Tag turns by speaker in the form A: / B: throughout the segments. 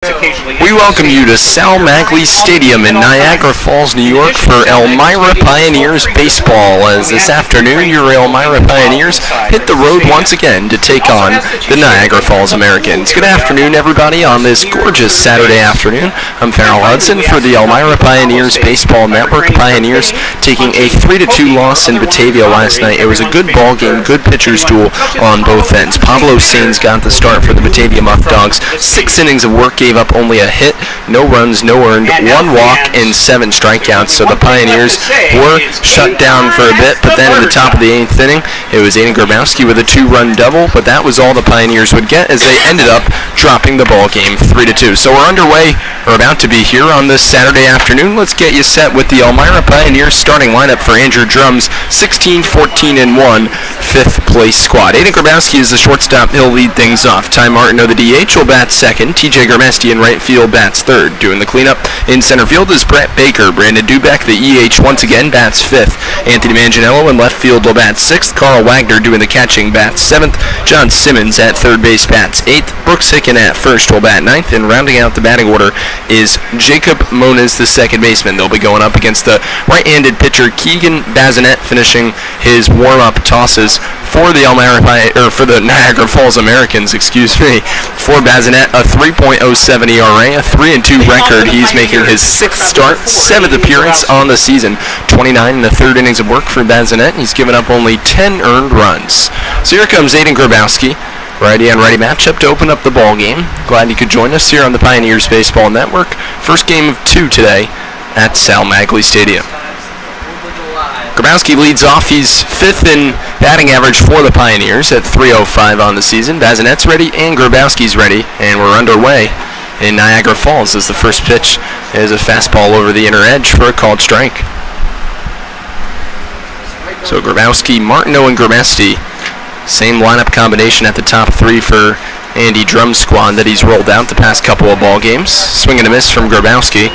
A: We welcome you to Sal Maglie Stadium in Niagara Falls, New York for Elmira Pioneers baseball, as this afternoon your Elmira Pioneers hit the road once again to take on the Niagara Falls Americans. Good afternoon, everybody, on this gorgeous Saturday afternoon. I'm Farrell Hudson for the Elmira Pioneers Baseball Network. Pioneers taking a 3-2 loss in Batavia last night. It was a good ball game, good pitcher's duel on both ends. Pablo Sainz got the start for the Batavia Muck Dogs. 6 innings of work, gave up only a hit, no runs, no earned, 1 walk, and 7 strikeouts. So the Pioneers were shut down for a bit, but then in the top of the 8th inning, it was Aiden Grabowski with a 2-run double, but that was all the Pioneers would get as they ended up dropping the ball game 3-2. So we're underway, or about to be here on this Saturday afternoon. Let's get you set with the Elmira Pioneers starting lineup for Andrew Drum's 16-14-1 5th place squad. Aiden Grabowski is the shortstop. He'll lead things off. Ty Martineau, the DH, will bat second. TJ Garmesti in right field bats third. Doing the cleanup in center field is Brett Baker. Brandon Dubeck, the EH, once again bats 5th. Anthony Manganiello in left field will bat 6th. Carl Wagner doing the catching bats 7th. John Simmons at third base bats 8th. Brooks Hicken at first will bat 9th. And rounding out the batting order is Jacob Moniz, the second baseman. They'll be going up against the right-handed pitcher Keegan Bazinet, finishing his warm-up tosses for the Niagara Falls Americans, For Bazinet, a 3.07 ERA, a 3-2 record. He's making his 6th start, 7th appearance on the season. 29 in the 3rd innings of work for Bazinet. He's given up only 10 earned runs. So here comes Aiden Grabowski. Righty on righty matchup to open up the ball game. Glad you could join us here on the Pioneers Baseball Network. First game of 2 today at Sal Maglie Stadium. Grabowski leads off. He's 5th in batting average for the Pioneers at .305 on the season. Bazinet's ready and Grabowski's ready, and we're underway in Niagara Falls as the first pitch is a fastball over the inner edge for a called strike. So Grabowski, Martineau, and Garmesti, same lineup combination at the top 3 for Andy Drum's squad that he's rolled out the past couple of ball games. Swing and a miss from Grabowski.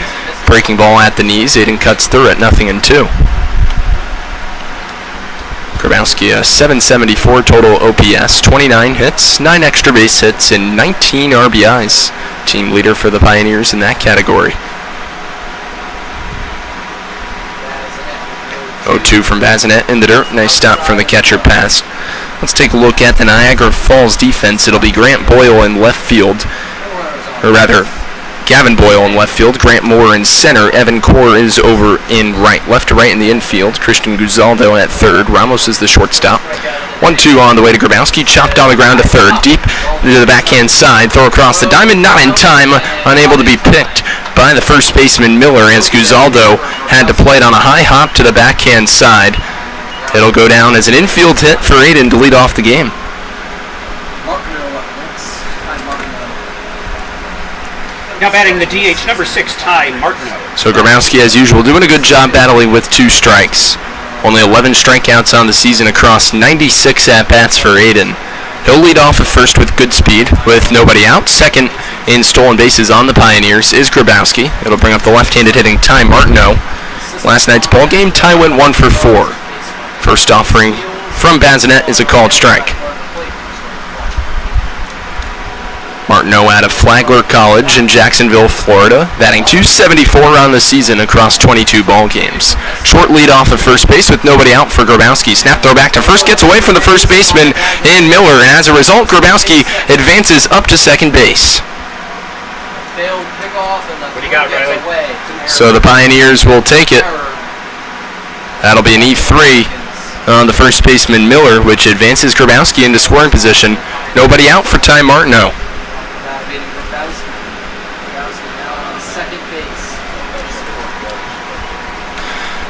A: Breaking ball at the knees. Aiden cuts through it, 0-2. Grabowski, a .774 total OPS, 29 hits, 9 extra base hits, and 19 RBIs. Team leader for the Pioneers in that category. 0-2 from Bazinet in the dirt. Nice stop from the catcher pass. Let's take a look at the Niagara Falls defense. It'll be Grant Boyle in left field, or rather, Gavin Boyle in left field, Grant Moore in center, Evan Core is over in right. Left to right in the infield, Christian Guzaldo at third, Ramos is the shortstop. 1-2 on the way to Grabowski, chopped on the ground to third, deep to the backhand side, throw across the diamond, not in time, unable to be picked by the first baseman Miller as Guzaldo had to play it on a high hop to the backhand side. It'll go down as an infield hit for Aiden to lead off the game.
B: Now batting the DH, number 6, Ty Martineau.
A: So Grabowski, as usual, doing a good job battling with 2 strikes. Only 11 strikeouts on the season across 96 at-bats for Aiden. He'll lead off at first with good speed with nobody out. Second in stolen bases on the Pioneers is Grabowski. It'll bring up the left-handed hitting Ty Martineau. Last night's ball game, Ty went 1 for 4. First offering from Bazinet is a called strike. Martineau out of Flagler College in Jacksonville, Florida, batting .274 on the season across 22 ball games. Short lead off at first base with nobody out for Grabowski. Snap throw back to first, gets away from the first baseman in Miller, and as a result, Grabowski advances up to second base.
B: What do you got, Riley?
A: So the Pioneers will take it. That'll be an E3 on the first baseman Miller, which advances Grabowski into scoring position. Nobody out for Ty Martineau.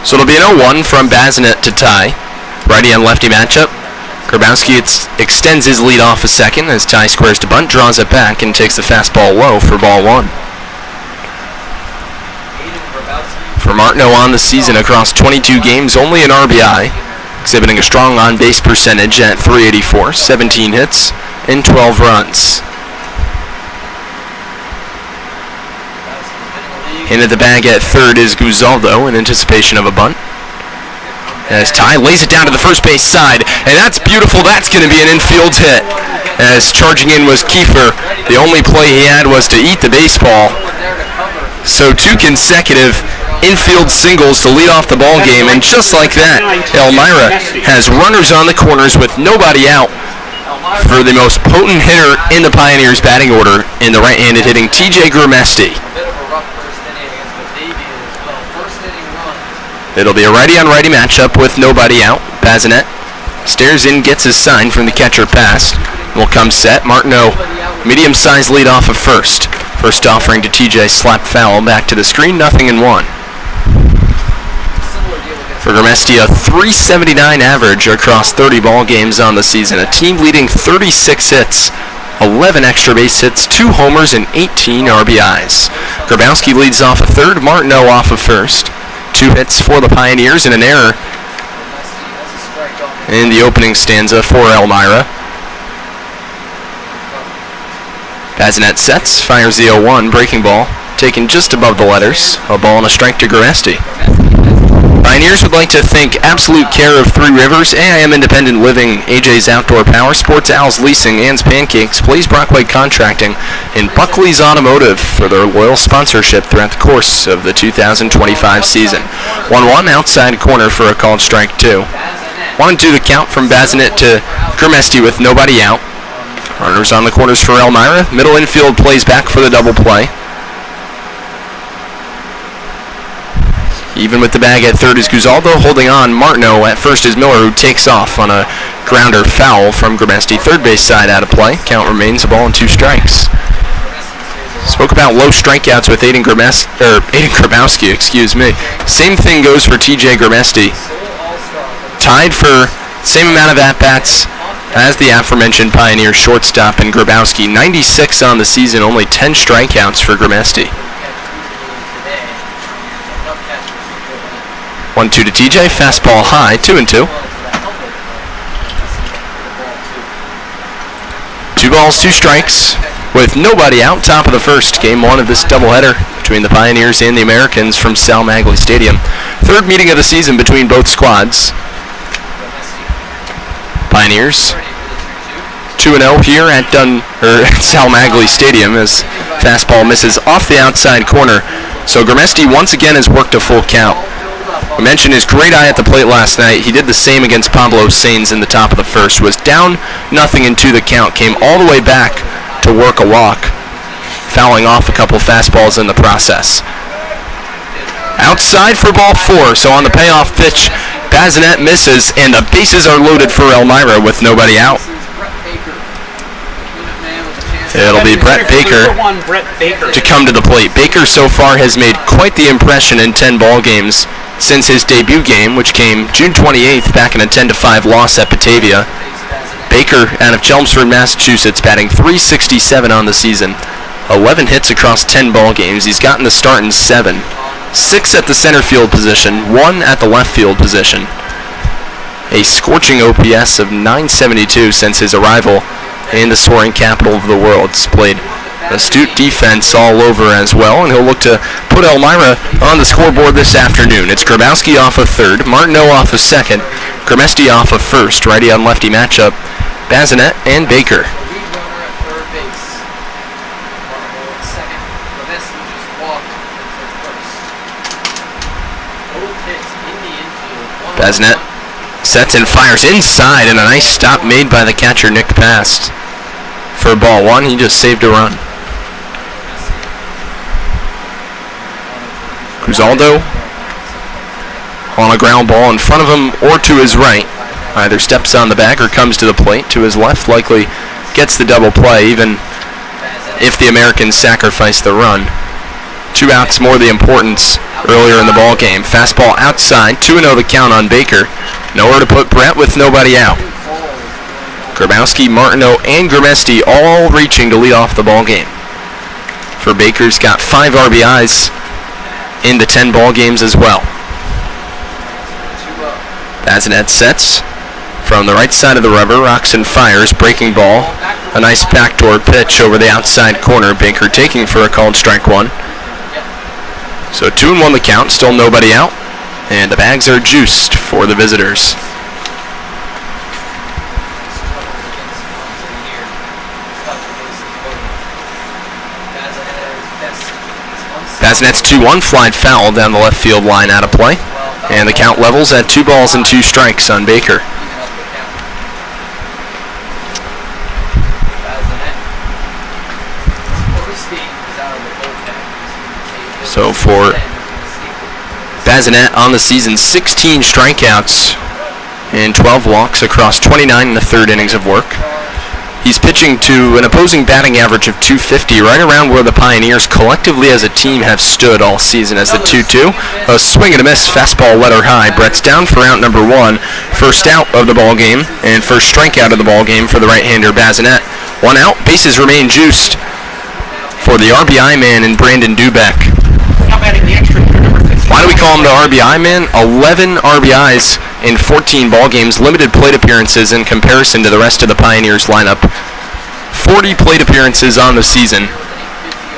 A: So it'll be an 0-1 from Bazinet to Ty. Righty on lefty matchup. Grabowski extends his lead off a second as Ty squares to bunt, draws it back, and takes the fastball low for ball 1. For Martineau on the season across 22 games, only an RBI, exhibiting a strong on-base percentage at .384, 17 hits, and 12 runs. In at the bag at third is Guzaldo in anticipation of a bunt. As Ty lays it down to the first base side, and that's beautiful. That's going to be an infield hit. As charging in was Kiefer, The only play he had was to eat the baseball. So 2 consecutive infield singles to lead off the ball game, and just like that, Elmira has runners on the corners with nobody out for the most potent hitter in the Pioneers batting order in the right-handed hitting TJ Grimesti. It'll be a righty-on-righty matchup with nobody out. Bazinet stares in, gets his sign from the catcher pass. Will come set. Martineau, medium-sized lead off of first. First offering to TJ, slap foul, back to the screen, 0-1. For Grimesti, a .379 average across 30 ball games on the season. A team-leading 36 hits, 11 extra base hits, 2 homers, and 18 RBIs. Grabowski leads off of third, Martineau off of first. 2 hits for the Pioneers and an error in the opening stanza for Elmira. Bazinet sets, fires the 0-1, breaking ball, taken just above the letters. A ball and a strike to Grimesti. Pioneers would like to thank Absolute Care of Three Rivers, AIM Independent Living, AJ's Outdoor Power Sports, Al's Leasing, Ann's Pancakes, Blaze Brockway Contracting, and Buckley's Automotive for their loyal sponsorship throughout the course of the 2025 season. 1-1 outside corner for a called strike 2. 1-2 the count from Bazinet to Grimesti with nobody out. Runners on the corners for Elmira. Middle infield plays back for the double play. Even with the bag at third is Guzaldo holding on. Martineau at first is Miller, who takes off on a grounder foul from Grimesti. Third base side out of play. Count remains a ball and 2 strikes. Spoke about low strikeouts with Aiden Grabowski, excuse me. Same thing goes for TJ Grimesti. Tied for same amount of at-bats as the aforementioned Pioneer shortstop in Grabowski. 96 on the season, only 10 strikeouts for Grimesti. 1-2 to TJ, fastball high, 2-2. 2 balls, 2 strikes, with nobody out. Top of the first, game 1 of this doubleheader between the Pioneers and the Americans from Sal Maglie Stadium. Third meeting of the season between both squads. Pioneers 2-0 here at Sal Maglie Stadium as fastball misses off the outside corner. So Grimesti once again has worked a full count. We mentioned his great eye at the plate last night. He did the same against Pablo Sainz in the top of the first. Was down 0 into the count. Came all the way back to work a walk, fouling off a couple fastballs in the process. Outside for ball 4. So on the payoff pitch, Bazinet misses, and the bases are loaded for Elmira with nobody out. It'll be Brett Baker to come to the plate. Baker so far has made quite the impression in 10 ball games since his debut game, which came June 28th back in a 10-5 loss at Batavia. Baker out of Chelmsford, Massachusetts, batting .367 on the season. 11 hits across 10 ball games. He's gotten the start in 7. 6 at the center field position, 1 at the left field position. A scorching OPS of .972 since his arrival in the scoring capital of the world. He's played astute defense all over as well, and he'll look to put Elmira on the scoreboard this afternoon. It's Grabowski off of third, Martineau off of second, Grimesti off of first. Righty on lefty matchup, Bazinet and Baker. Bazinet sets and fires inside, and a nice stop made by the catcher, Nick Past. For ball 1, he just saved a run. Guzaldo on a ground ball in front of him or to his right. Either steps on the bag or comes to the plate. To his left, likely gets the double play, even if the Americans sacrifice the run. 2 outs more the importance earlier in the ball game. Fastball outside, 2-0 the count on Baker. Nowhere to put Brett with nobody out. Grabowski, Martineau, and Grimesti all reaching to lead off the ball game. For Baker's got 5 RBIs in the 10 ball games as well. Bazinet sets from the right side of the rubber, rocks and fires, breaking ball. A nice backdoor pitch over the outside corner. Baker taking for a called strike 1. So 2-1 the count, still nobody out, and the bags are juiced for the visitors. Bazinet's 2-1, flied foul down the left field line, out of play. And the count levels at 2 balls and 2 strikes on Baker. So for Bazinet on the season, 16 strikeouts and 12 walks across 29 1/3 innings of work. He's pitching to an opposing batting average of .250, right around where the Pioneers collectively as a team have stood all season as the 2-2. A swing and a miss, fastball letter high. Brett's down for out number 1. First out of the ball game and first strikeout of the ball game for the right-hander Bazinet. 1 out, bases remain juiced for the RBI man in Brandon Dubeck. Why do we call him the RBI man? 11 RBIs in 14 ball games, limited plate appearances in comparison to the rest of the Pioneers lineup. 40 plate appearances on the season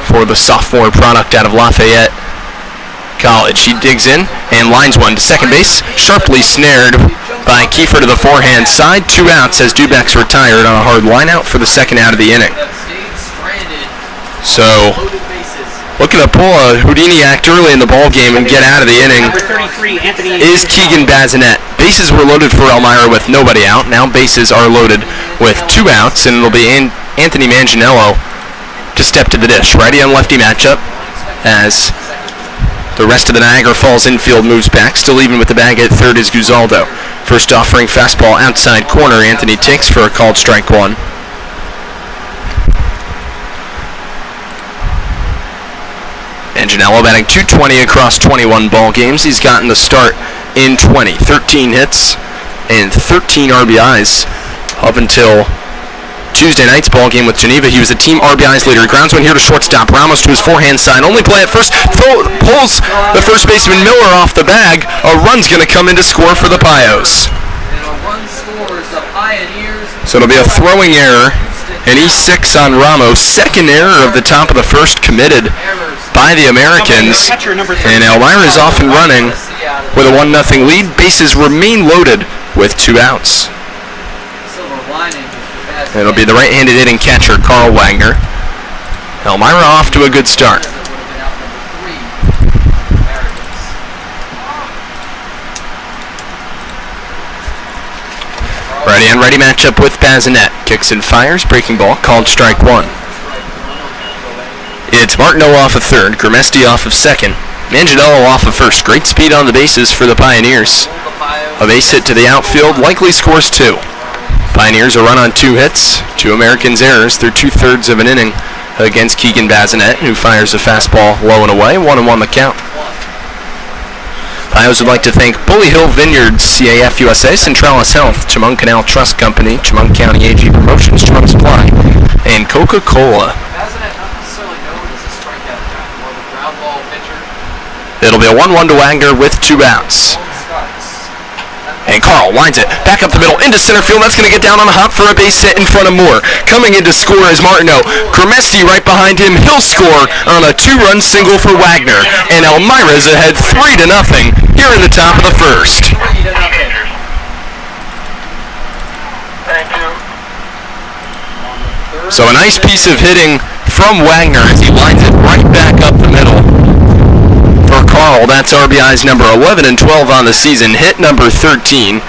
A: for the sophomore product out of Lafayette College. He digs in and lines one to second base, sharply snared by Kiefer to the forehand side. 2 outs as Dubeck's retired on a hard line out for the second out of the inning. So, looking to pull a Houdini act early in the ball game and get out of the inning is Keegan Bazinet. Bases were loaded for Elmira with nobody out. Now bases are loaded with 2 outs, and it'll be Anthony Manganiello to step to the dish. Righty on lefty matchup as the rest of the Niagara Falls infield moves back. Still even with the bag at third is Guzaldo. First offering fastball outside corner. Anthony takes for a called strike 1. Manganiello batting .220 across 21 ball games. He's gotten the start in 20. 13 hits and 13 RBIs up until Tuesday night's ball game with Geneva. He was a team RBIs leader. He grounds one here to shortstop. Ramos to his forehand side. Only play at first. Pulls the first baseman Miller off the bag. A run's going to come in to score for the Pios. So it'll be a throwing error. An E6 on Ramos. Second error of the top of the first committed by the Americans. And Elmira is off and running with a 1-0 lead. Bases remain loaded with 2 outs. It'll be the right-handed hitting catcher, Carl Wagner. Elmira off to a good start. Ready and ready matchup with Bazinet. Kicks and fires, breaking ball, called strike 1. It's Martineau off of third, Grimesti off of second, Manganiello off of first. Great speed on the bases for the Pioneers. A base hit to the outfield, likely scores 2. Pioneers a run on 2 hits, 2 Americans errors through 2/3 of an inning against Keegan Bazinet, who fires a fastball low and away, 1-1 the count. Pios would like to thank Bully Hill Vineyards, CAF USA, Centralis Health, Chemung Canal Trust Company, Chemung County AG Promotions, Chemung Supply, and Coca-Cola. It'll be a 1-1 to Wagner with 2 outs. And Carl lines it back up the middle into center field. That's going to get down on a hop for a base hit in front of Moore. Coming in to score is Martineau. Grimesti right behind him. He'll score on a 2-run single for Wagner. And Elmira's ahead 3-0 here in the top of the first. So a nice piece of hitting from Wagner as he lines it right back up the middle. For Carl, that's RBIs number 11 and 12 on the season. Hit number 13.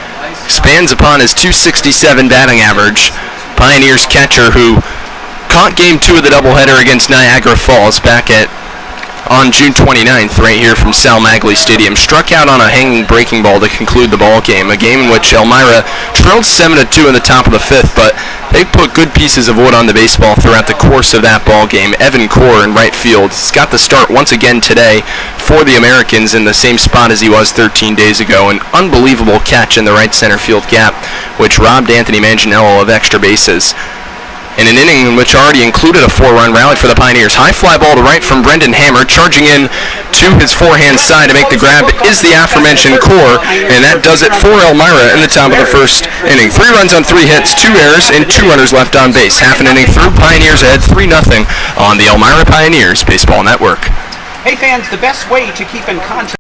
A: Expands upon his .267 batting average. Pioneers catcher who caught game 2 of the doubleheader against Niagara Falls back on June 29th, right here from Sal Maglie Stadium. Struck out on a hanging breaking ball to conclude the ball game. A game in which Elmira trailed 7-2 in the top of the 5th, but they put good pieces of wood on the baseball throughout the course of that ball game. Evan Core in right field. He's got the start once again today for the Americans in the same spot as he was 13 days ago. An unbelievable catch in the right center field gap, which robbed Anthony Manganiello of extra bases. In an inning in which already included a 4-run rally for the Pioneers. High fly ball to right from Brendan Hammer. Charging in to his forehand side to make the grab is the aforementioned Core, and that does it for Elmira in the top of the first inning. 3 runs on 3 hits, 2 errors, and 2 runners left on base. Half an inning through, Pioneers ahead 3-0 on the Elmira Pioneers Baseball Network.
B: Hey fans, the best way to keep in contact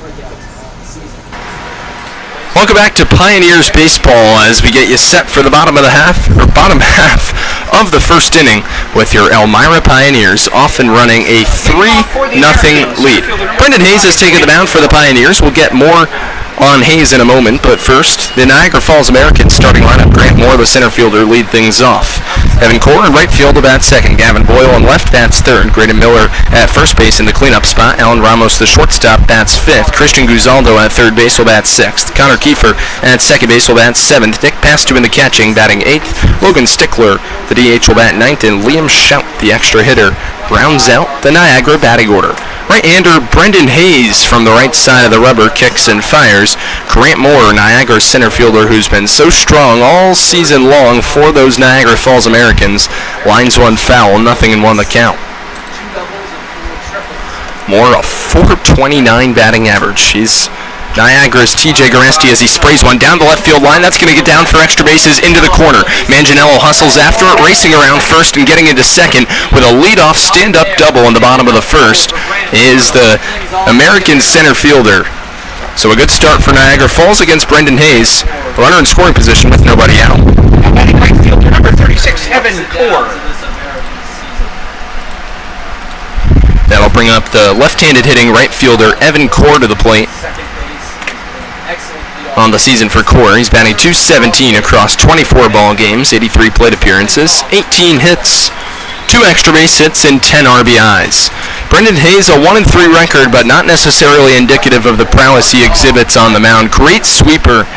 A: Welcome back to Pioneers Baseball as we get you set for the bottom half of the first inning with your Elmira Pioneers off and running a 3-0 lead. Brendan Hayes has taken the mound for the Pioneers. We'll get more on Hayes in a moment, but first, the Niagara Falls Americans starting lineup. Grant Moore, the center fielder, lead things off. Evan Core in right field will bat second. Gavin Boyle in left bats third. Graydon Miller at first base in the cleanup spot. Alan Ramos, the shortstop, bats fifth. Christian Guzaldo at third base will bat sixth. Connor Kiefer at second base will bat seventh. Nick Pastu in the catching, batting eighth. Logan Stickler, the DH, will bat ninth, and Liam Shout, the extra hitter, rounds out the Niagara batting order. Right-hander Brendan Hayes from the right side of the rubber kicks and fires. Grant Moore, Niagara's center fielder, who's been so strong all season long for those Niagara Falls Americans, lines one foul, 0-1 the count. Moore, a .429 batting average. He's Niagara's TJ Garesti as he sprays one down the left field line. That's going to get down for extra bases into the corner. Manganiello hustles after it, racing around first and getting into second with a leadoff stand-up double in the bottom of the first is the American center fielder. So a good start for Niagara Falls against Brendan Hayes. Runner in scoring position with nobody out.
B: Batting right fielder number 36, Evan Core.
A: That'll bring up the left-handed hitting right fielder Evan Core to the plate. On the season for Core, he's batting .217 across 24 ball games, 83 plate appearances, 18 hits, 2 extra base hits, and 10 RBIs. Brendan Hayes, a 1-3 record, but not necessarily indicative of the prowess he exhibits on the mound. Great sweeper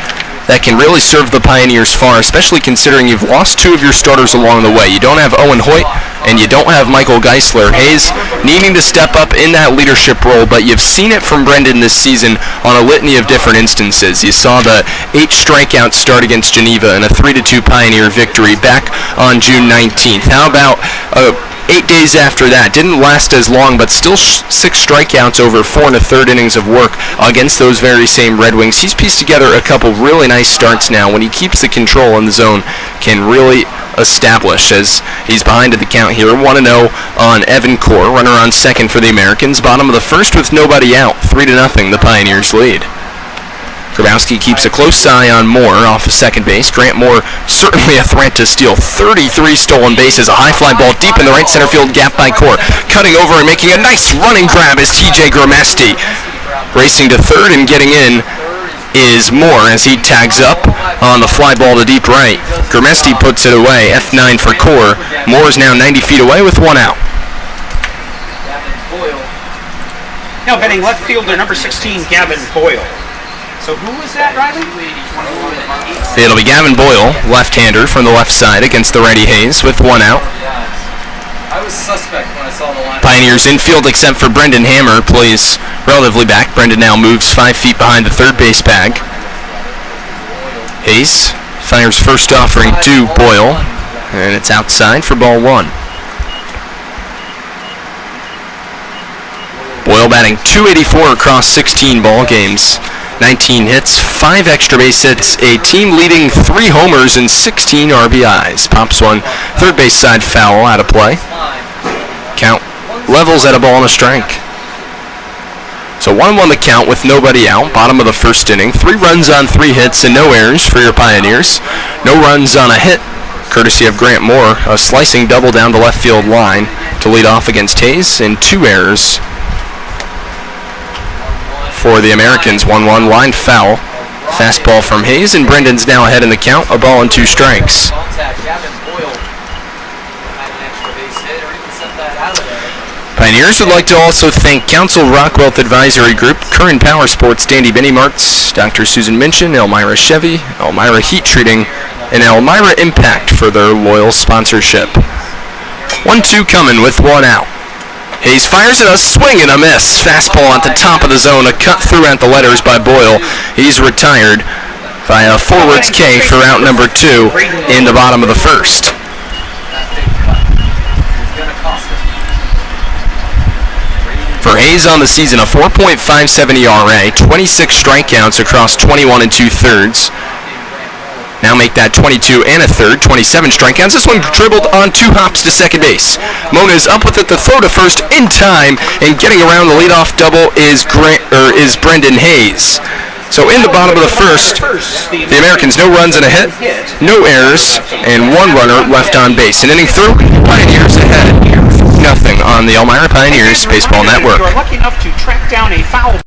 A: that can really serve the Pioneers far, especially considering you've lost 2 of your starters along the way. You don't have Owen Hoyt, and you don't have Michael Geisler. Hayes needing to step up in that leadership role, but you've seen it from Brendan this season on a litany of different instances. You saw the 8 strikeout start against Geneva and a 3-2 Pioneer victory back on June 19th. How about 8 days after that? Didn't last as long, but still 6 strikeouts over 4 1/3 innings of work against those very same Red Wings. He's pieced together a couple really nice starts now. When he keeps the control in the zone, can really establish as he's behind at the count here. 1-0 on Evan Core, runner on second for the Americans. Bottom of the first with nobody out. 3-0 the Pioneers lead. Grabowski keeps a close eye on Moore off of second base. Grant Moore certainly a threat to steal 33 stolen bases. A high fly ball deep in the right center field gap by Core. Cutting over and making a nice running grab is TJ Gramesti. Racing to third and getting in is Moore as he tags up on the fly ball to deep right. Gramesti puts it away. F9 for Core. Moore is now 90 feet away with 1 out.
B: Now batting left fielder number 16, Gavin Boyle. So who was that, Riley?
A: It'll be Gavin Boyle, left-hander from the left side against the righty Hayes with 1 out.
C: I was suspect when I saw the line.
A: Pioneers infield except for Brendan Hammer plays relatively back. Brendan now moves 5 feet behind the third base bag. Hayes fires first offering to Boyle, and it's outside for ball 1. Boyle batting .284 across 16 ball games. 19 hits, 5 extra base hits, a team-leading 3 homers and 16 RBIs. Pops one third base side foul out of play. Count levels at a ball and a strike. So 1-1 the count with nobody out. Bottom of the first inning. 3 runs on 3 hits and no errors for your Pioneers. No runs on a hit, courtesy of Grant Moore. A slicing double down the left field line to lead off against Hayes, and 2 errors for the Americans. 1-1 line foul. Fastball from Hayes, and Brendan's now ahead in the count. A ball and 2 strikes. Pioneers would like to also thank Council Rock Wealth Advisory Group, Current Power Sports, Dandy Benny Martz, Dr. Susan Minchin, Elmira Chevy, Elmira Heat Treating, and Elmira Impact for their loyal sponsorship. 1-2 coming with 1 out. Hayes fires at a swing and a miss. Fastball at the top of the zone, a cut through at the letters by Boyle. He's retired via forwards K for out number 2 in the bottom of the first. For Hayes on the season, a 4.57 ERA, 26 strikeouts across 21 2/3. now make that 22 and a third, 27 strikeouts. This one dribbled on 2 hops to second base. Mona is up with it to throw to first in time, and getting around the leadoff double is Brendan Hayes. So in the bottom of the first, the Americans, no runs and a hit, no errors, and 1 runner left on base. An inning through, Pioneers ahead, nothing on the Elmira Pioneers Baseball Network.
B: You are lucky enough to track down a foul.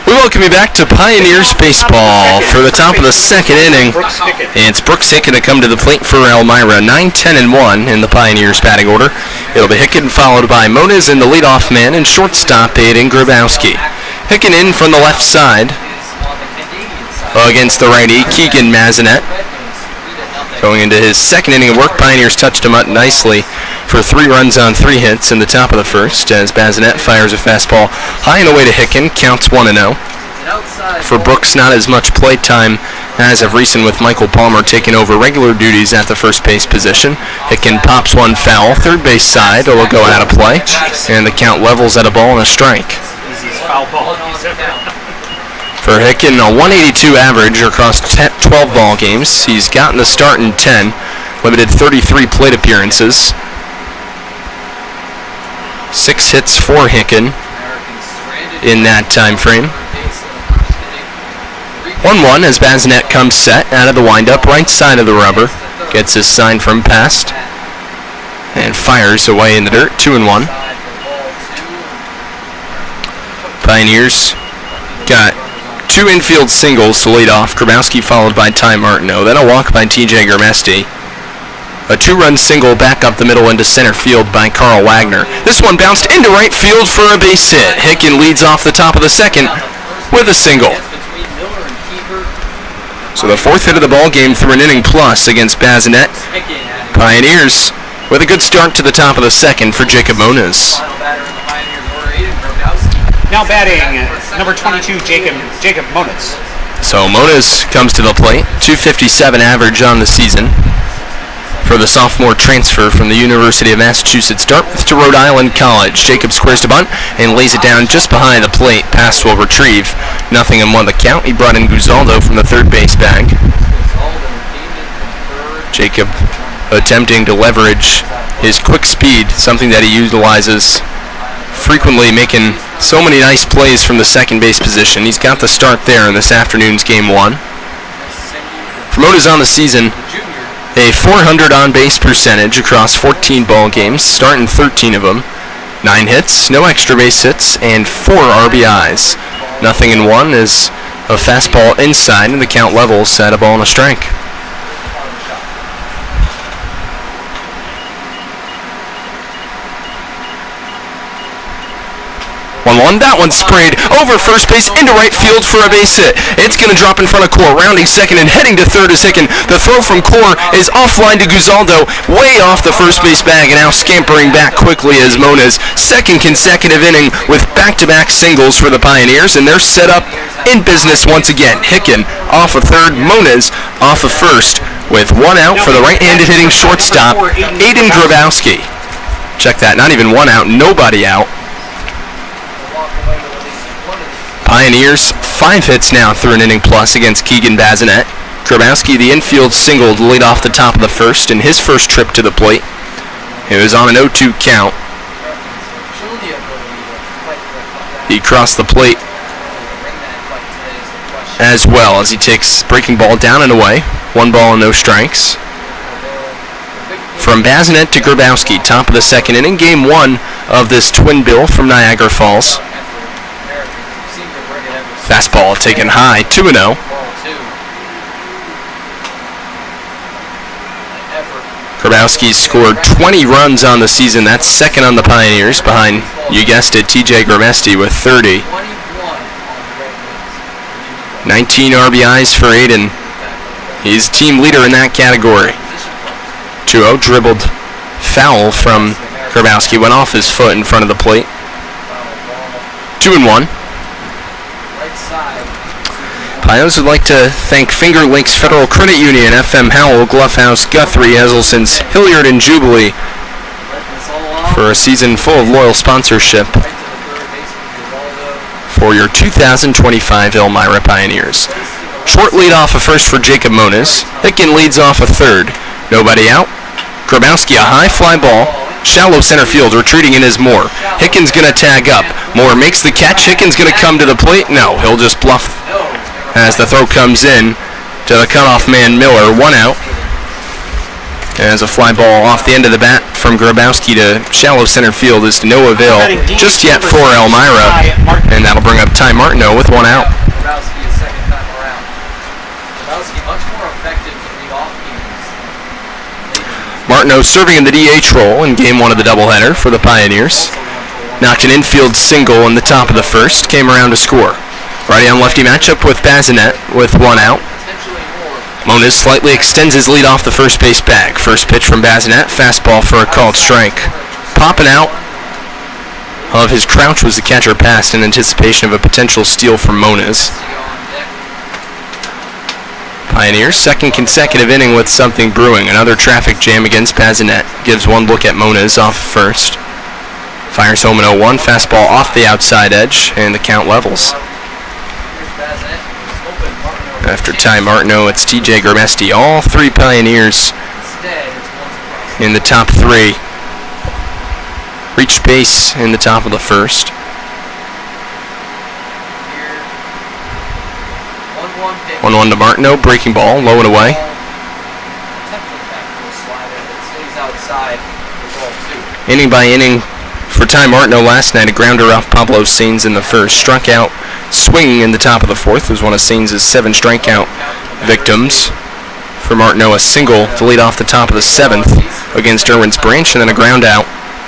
A: We welcome you back to Pioneers Baseball for the top of the second inning. It's Brooks Hicken to come to the plate for Elmira. 9-10-1 in the Pioneers batting order. It'll be Hicken followed by Moniz in the leadoff man and shortstop Aiden Grabowski. Hicken in from the left side against the righty Keegan Mazinet. Going into his second inning of work, Pioneers touched him up nicely for 3 runs on 3 hits in the top of the first as Bazinet fires a fastball high and away to Hicken, counts 1-0. For Brooks, not as much play time as of recent with Michael Palmer taking over regular duties at the first base position. Hicken pops one foul, third base side, it'll go out of play, and the count levels at a ball and a strike. For Hicken, a 182 average across 12 ball games. He's gotten the start in 10, limited 33 plate appearances. 6 hits for Hicken in that time frame. 1-1 as Bazinet comes set out of the windup, right side of the rubber. Gets his sign from past and fires away in the dirt. 2-1. Pioneers got 2 infield singles to lead off. Grabowski followed by Ty Martineau. Then a walk by TJ Germesti. A 2-run single back up the middle into center field by Carl Wagner. This one bounced into right field for a base hit. Hicken leads off the top of the second with a single. So the 4th hit of the ball game through an inning plus against Bazinet. Pioneers with a good start to the top of the second for Jacob Moniz.
B: Now batting, number 22, Jacob Moniz.
A: So Moniz comes to the plate, 257 average on the season. For the sophomore transfer from the University of Massachusetts Dartmouth to Rhode Island College. Jacob squares to bunt and lays it down just behind the plate. Pass will retrieve. 0-1 the count. He brought in Guzaldo from the third base bag. Jacob attempting to leverage his quick speed, something that he utilizes frequently, making so many nice plays from the second base position. He's got the start there in this afternoon's Game 1. For Moniz on the season, a .400 on-base percentage across 14 ball games, starting 13 of them. 9 hits, no extra base hits, and 4 RBIs. 0-1 is a fastball inside, and the count levels at a ball and a strike. 1-1. That one sprayed over first base into right field for a base hit. It's going to drop in front of Core, rounding second and heading to third is Hicken. The throw from Core is offline to Guzaldo, way off the first base bag, and now scampering back quickly as Moniz. Second consecutive inning with back-to-back singles for the Pioneers, and they're set up in business once again. Hicken off of third, Moniz off of first, with one out for the right-handed hitting shortstop, Aiden Grabowski. Check that, not even one out, nobody out. Pioneers, 5 hits now through an inning plus against Keegan Bazinet. Grabowski, the infield single, lead off the top of the first in his first trip to the plate. It was on an 0-2 count. He crossed the plate as well as he takes breaking ball down and away. 1 ball and no strikes. From Bazinet to Grabowski, top of the second inning, game 1 of this twin bill from Niagara Falls. Fastball taken high, 2-0. Grabowski's scored 20 runs on the season. That's second on the Pioneers, behind, you guessed it, TJ Gramesti with 30. 19 RBIs for Aiden. He's team leader in that category. 2-0, dribbled foul from Grabowski, went off his foot in front of the plate. 2-1. Pios would like to thank Finger Lakes Federal Credit Union, FM Howell, Gloughhouse, Guthrie, Eselson, Hilliard, and Jubilee for a season full of loyal sponsorship for your 2025 Elmira Pioneers. Short lead off of first for Jacob Moniz. Hicken leads off of third. Nobody out. Grabowski, a high fly ball. Shallow center field, retreating in is Moore. Hicken's going to tag up. Moore makes the catch. Hicken's going to come to the plate. No, he'll just bluff as the throw comes in to the cutoff man Miller. 1 out. As a fly ball off the end of the bat from Grabowski to shallow center field is to no avail just yet for Elmira. And that'll bring up Ty Martineau with 1 out.
C: Grabowski is second time around. Grabowski much more effective to lead off games.
A: Martineau serving in the DH role in game 1 of the doubleheader for the Pioneers. Knocked an infield single in the top of the first, came around to score. Righty on lefty matchup with Bazinet with 1 out. Moniz slightly extends his lead off the first base bag. First pitch from Bazinet, fastball for a called strike. Popping out of his crouch was the catcher pass in anticipation of a potential steal from Moniz. Pioneers, second consecutive inning with something brewing. Another traffic jam against Bazinet. Gives 1 look at Moniz off first. Fires home an 0-1, fastball off the outside edge, and the count levels. After Ty Martineau, it's TJ Gramesti. All 3 Pioneers in the top 3. Reached base in the top of the first. 1-1 to Martineau, breaking ball, low and away. Inning by inning for Ty Martineau last night. A grounder off Pablo Sainz in the first. Struck out swinging in the top of the fourth was one of Sainz' 7 strikeout victims. For Martineau, a single to lead off the top of the 7th against Irwin's Branch, and then a ground out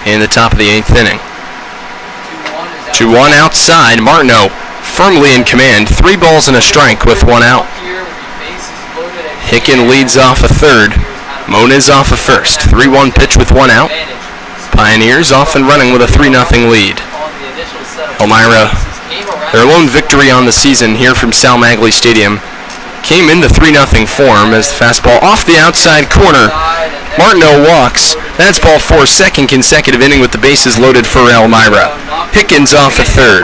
A: in the top of the 8th inning. 2-1 outside. Martineau firmly in command. 3 balls and a strike with 1 out. Hicken leads off a third. Moniz off a first. 3-1 pitch with 1 out. Pioneers off and running with a 3-0 lead. Elmira, their lone victory on the season here from Sal Maglie Stadium, came into 3-0 form as the fastball off the outside corner. Martineau walks. That's ball 4, second consecutive inning with the bases loaded for Elmira. Hickens off of third.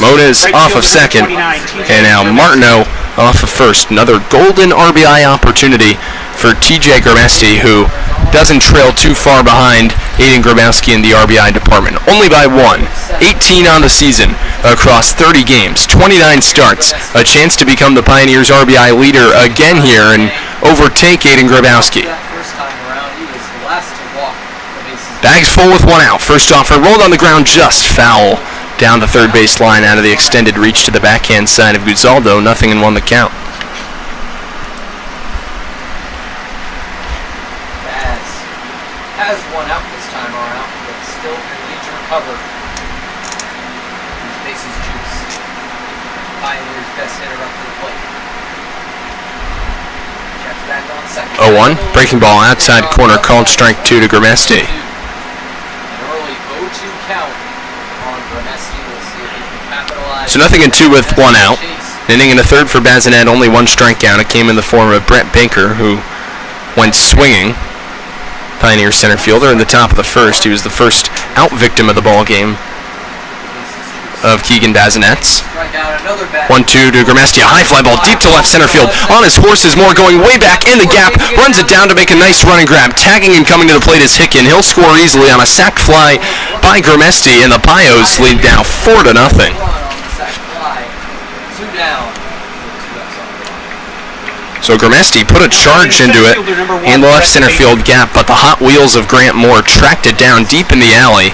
A: Moniz off of second. And now Martineau off of first. Another golden RBI opportunity for TJ Gramesti, who doesn't trail too far behind Aiden Grabowski in the RBI department. Only by 1. 18 on the season across 30 games, 29 starts. A chance to become the Pioneers' RBI leader again here and overtake Aiden Grabowski. Bags full with 1 out. First offer rolled on the ground, just foul down the third base line out of the extended reach to the backhand side of Guzaldo. 0-1 the count.
C: Has 1 out this time around, but still needs to recover. chases Juice. Pioneer's best hitter up to the plate. Checks back on second.
A: 0-1. Breaking ball outside corner called strike 2 to Grimesti.
C: An early 0-2 count on Grimesti. We'll see if he can capitalize.
A: So nothing in 2 with 1 out. An inning and a third for Bazinet, only 1 strikeout. It came in the form of Brett Baker, who went swinging. Pioneer center fielder in the top of the first. He was the first out victim of the ball game of Keegan Bazinet's. 1-2 to Grimesti. A high fly ball deep to left center field. On his horse is Moore, going way back in the gap. Runs it down to make a nice run and grab. Tagging and coming to the plate is Hicken. He'll score easily on a sac fly by Grimesti, and the Pios lead now 4-0. So Grimesti put a charge into it in the left center field gap, but the hot wheels of Grant Moore tracked it down deep in the alley.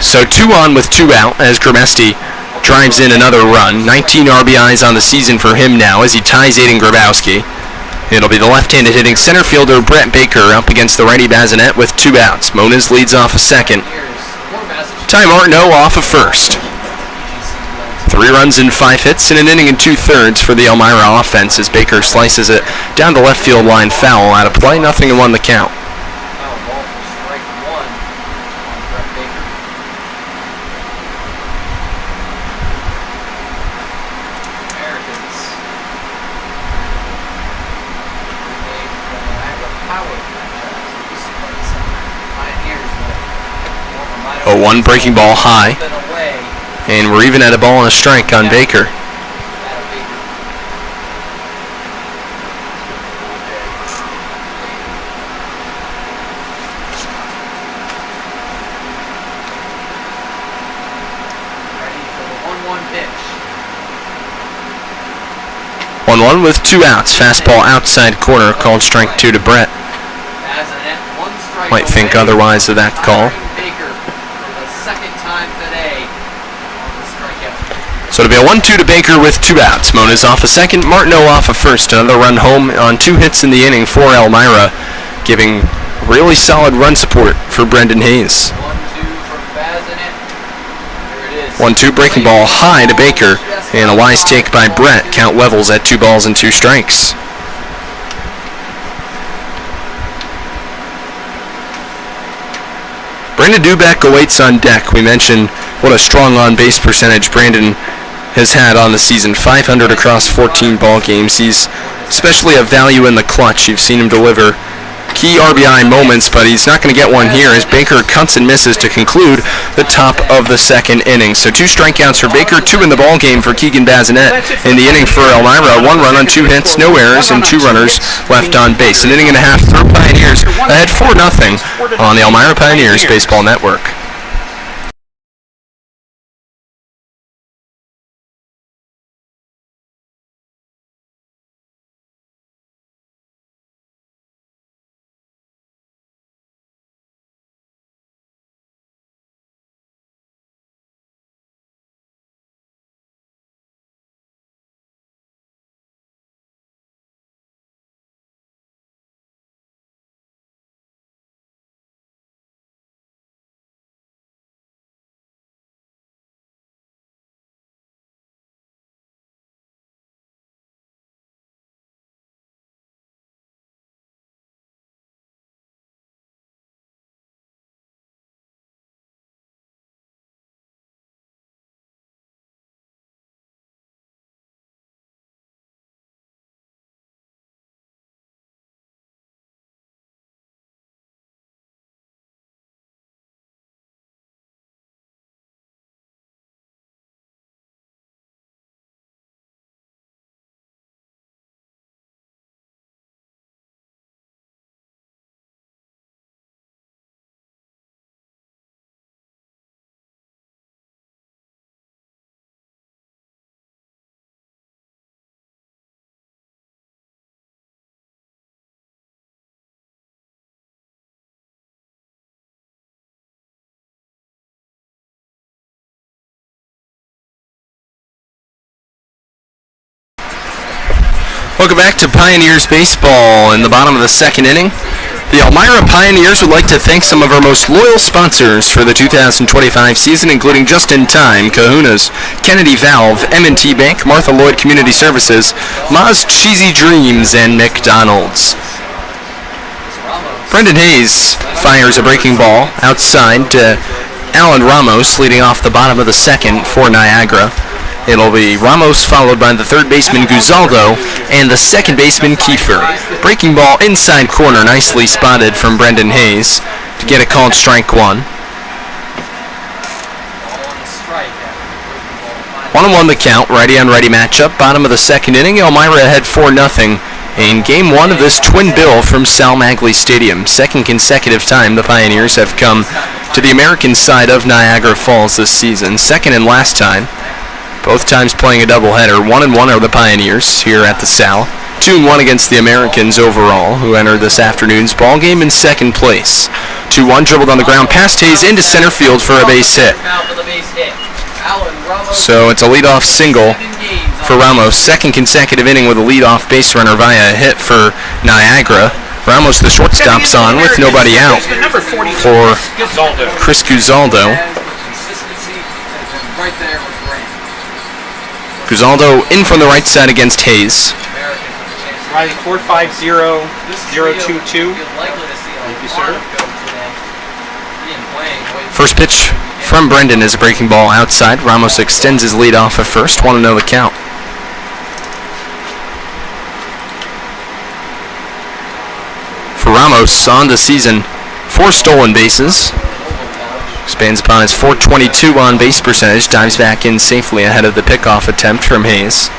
A: So 2 on with 2 out as Grimesti drives in another run. 19 RBIs on the season for him now as he ties Aiden Grabowski. It'll be the left-handed hitting center fielder Brett Baker up against the righty Bazinet with 2 outs. Moniz leads off a second. Ty Martineau off a first. 3 runs and 5 hits in an inning and 2/3 for the Elmira offense as Baker slices it down the left field line foul out of play. 0-1 the count. A 1 breaking ball high. And we're even at a ball and a strike on Baker.
C: Ready for the 1-1 pitch.
A: 1-1 with 2 outs. Fastball outside corner called strike 2 to Brett. Might think otherwise of that call. So it'll be a 1-2 to Baker with 2 outs. Moniz off a second, Martineau off a first. Another run home on 2 hits in the inning for Elmira, giving really solid run support for Brendan Hayes. 1-2 breaking ball high to Baker, and a wise take by Brett. Count levels at 2 balls and 2 strikes. Brandon Dubeck awaits on deck. We mentioned what a strong on-base percentage Brandon has had on the season, 500 across 14 ball games. He's especially a value in the clutch. You've seen him deliver key RBI moments, but he's not going to get one here as Baker cuts and misses to conclude the top of the second inning. So 2 strikeouts for Baker, 2 in the ball game for Keegan Bazinet. In the inning for Elmira, 1 run on 2 hits, no errors, and 2 runners left on base. An inning and a half for Pioneers, ahead 4-0 on the Elmira Pioneers Baseball Network. Welcome back to Pioneers Baseball in the bottom of the second inning. The Elmira Pioneers would like to thank some of our most loyal sponsors for the 2025 season, including Just In Time, Kahuna's, Kennedy Valve, M&T Bank, Martha Lloyd Community Services, Ma's Cheesy Dreams, and McDonald's. Brendan Hayes fires a breaking ball outside to Alan Ramos, leading off the bottom of the second for Niagara. It'll be Ramos followed by the third baseman Guzaldo and the second baseman Kiefer. Breaking ball inside corner, nicely spotted from Brendan Hayes to get a called strike one. 1-1 the count, righty-on-righty matchup. Bottom of the second inning, Elmira ahead 4-0 in Game 1 of this twin bill from Sal Maglie Stadium. Second consecutive time the Pioneers have come to the American side of Niagara Falls this season. Second and last time. Both times playing a doubleheader. 1-1 are the Pioneers here at the Sal. 2-1 against the Americans overall, who enter this afternoon's ball game in second place. 2-1 dribbled on the ground past Hayes into center field for a base hit. So it's a leadoff single for Ramos. Second consecutive inning with a leadoff base runner via a hit for Niagara. Ramos, the shortstop's on with nobody out for Chris Guzaldo. Guzaldo in from the right side against Hayes.
B: Riley 450-022. Thank you, sir.
A: First pitch from Brendan is a breaking ball outside. Ramos extends his lead off at first. 1-0 the count. For Ramos on the season, 4 stolen bases. Expands upon his .422 on base percentage. Dives back in safely ahead of the pickoff attempt from Hayes.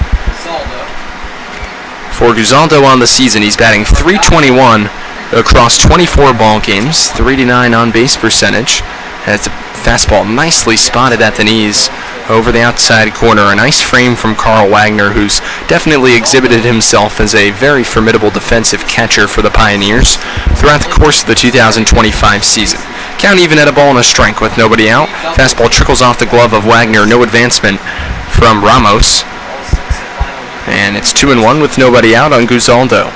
A: For Guzaldo on the season, he's batting .321 across 24 ball games. .389 on base percentage. That's a fastball nicely spotted at the knees over the outside corner. A nice frame from Carl Wagner, who's definitely exhibited himself as a very formidable defensive catcher for the Pioneers throughout the course of the 2025 season. Count even at a ball and a strike with nobody out. Fastball trickles off the glove of Wagner. No advancement from Ramos. And it's 2-1 with nobody out on Guzaldo.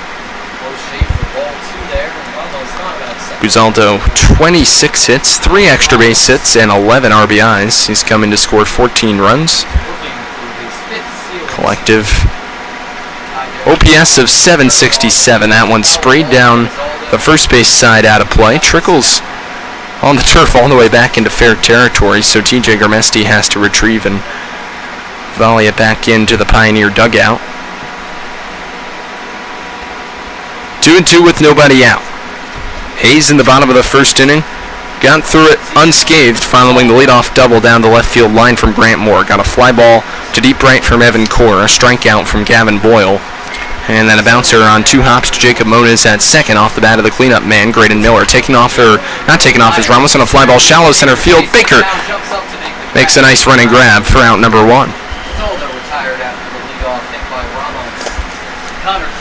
A: Guzaldo, 26 hits, 3 extra base hits, and 11 RBIs. He's come in to score 14 runs. Collective OPS of 767. That one sprayed down the first base side out of play. Trickles on the turf all the way back into fair territory, so TJ Garmesti has to retrieve and volley it back into the Pioneer dugout. 2-2 with nobody out. Hayes in the bottom of the first inning got through it unscathed following the leadoff double down the left field line from Grant Moore. Got a fly ball to deep right from Evan Core, a strikeout from Gavin Boyle, and then a bouncer on 2 hops to Jacob Moniz at second off the bat of the cleanup man, Graydon Miller. Not taking off is Ramos on a fly ball shallow center field. Baker makes a nice running grab for out number 1.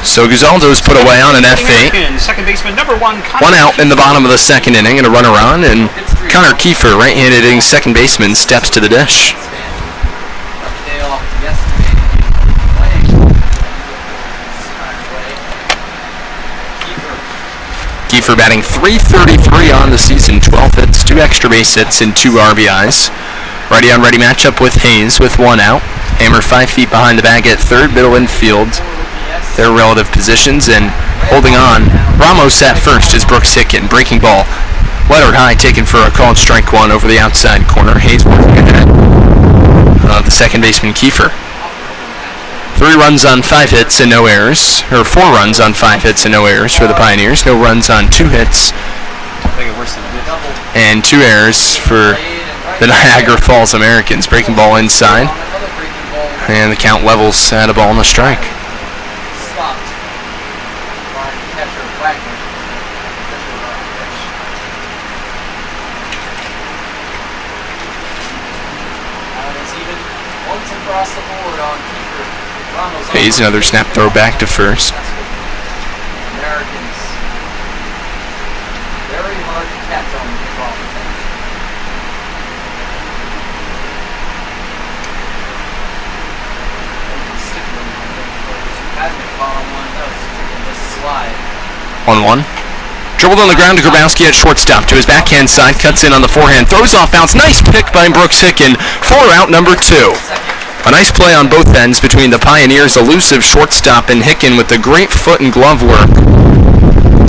A: So Guzaldo's put away on an F8.
B: Second baseman, number 1.
A: 1 out in the bottom of the second inning and a runner on, and Connor Kiefer, right-handed hitting second baseman, steps to the dish. Kiefer batting .333 on the season, 12 hits, 2 extra base hits, and 2 RBIs. Righty-on-righty matchup with Hayes with 1 out. Hammer 5 feet behind the bag at third, middle infield. Their relative positions, and holding on, Ramos at first as Brooks Hicken. Breaking ball, letter high, taken for a called strike 1 over the outside corner. Hayes working ahead of the second baseman Kiefer. 3 runs on 5 hits and no errors, or 4 runs on 5 hits and no errors for the Pioneers. No runs on 2 hits and 2 errors for the Niagara Falls Americans. Breaking ball inside, and the count levels at a ball and a strike. Hayes, another snap throw back to first.
C: Americans, very hard to catch on the kickoff attempt. Hasn't caught on one, that was in this slide.
A: 1-1. Dribbled on the ground to Grabowski at shortstop. To his backhand side, cuts in on the forehand, throws off bounce. Nice pick by Brooks Hicken for out number 2. A nice play on both ends between the Pioneers' elusive shortstop and Hicken with the great foot and glove work.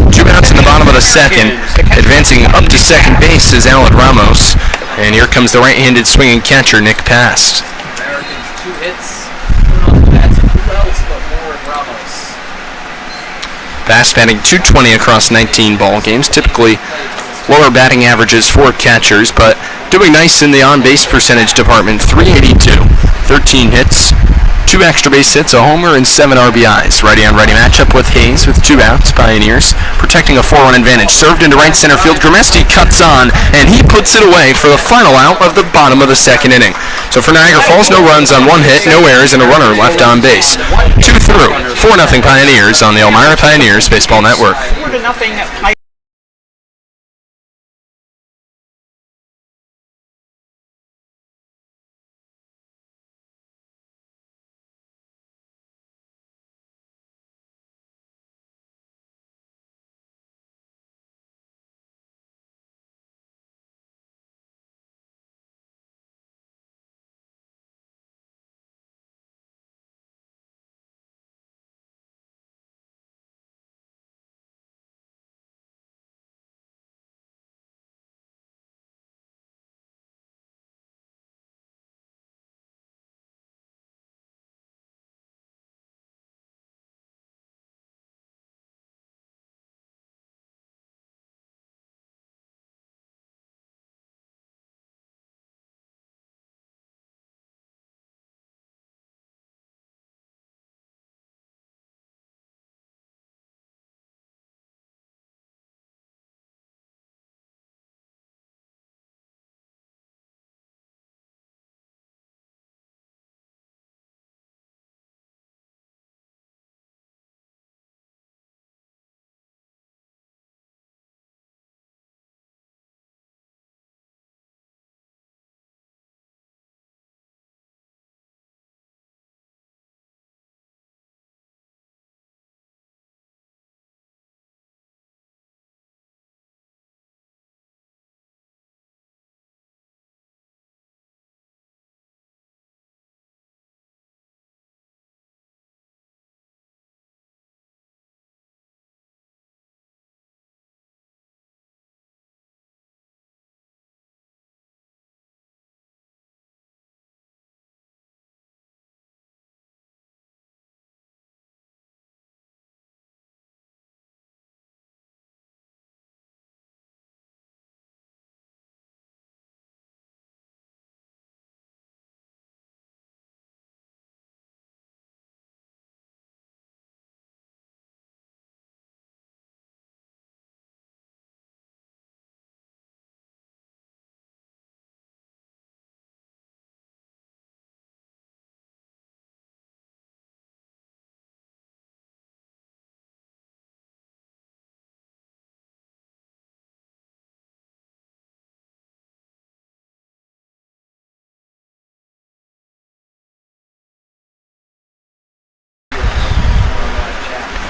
A: 2 outs in the bottom of the second. Advancing up to second base is Alan Ramos. And here comes the right-handed swinging catcher, Nick Past.
C: Americans 2 hits. Put on the bats. Who else but more Ramos?
A: Past batting .220 across 19 ball games. Typically lower batting averages for catchers, but doing nice in the on-base percentage department. .382. 13 hits, 2 extra base hits, a homer, and 7 RBIs. Righty-on-righty matchup with Hayes with 2 outs. Pioneers protecting a 4-run advantage. Served into right center field. Gromesti cuts on, and he puts it away for the final out of the bottom of the second inning. So for Niagara Falls, no runs on 1 hit, no errors, and a runner left on base. 2 through. 4-0 Pioneers on the Elmira Pioneers Baseball Network.
B: 4-0.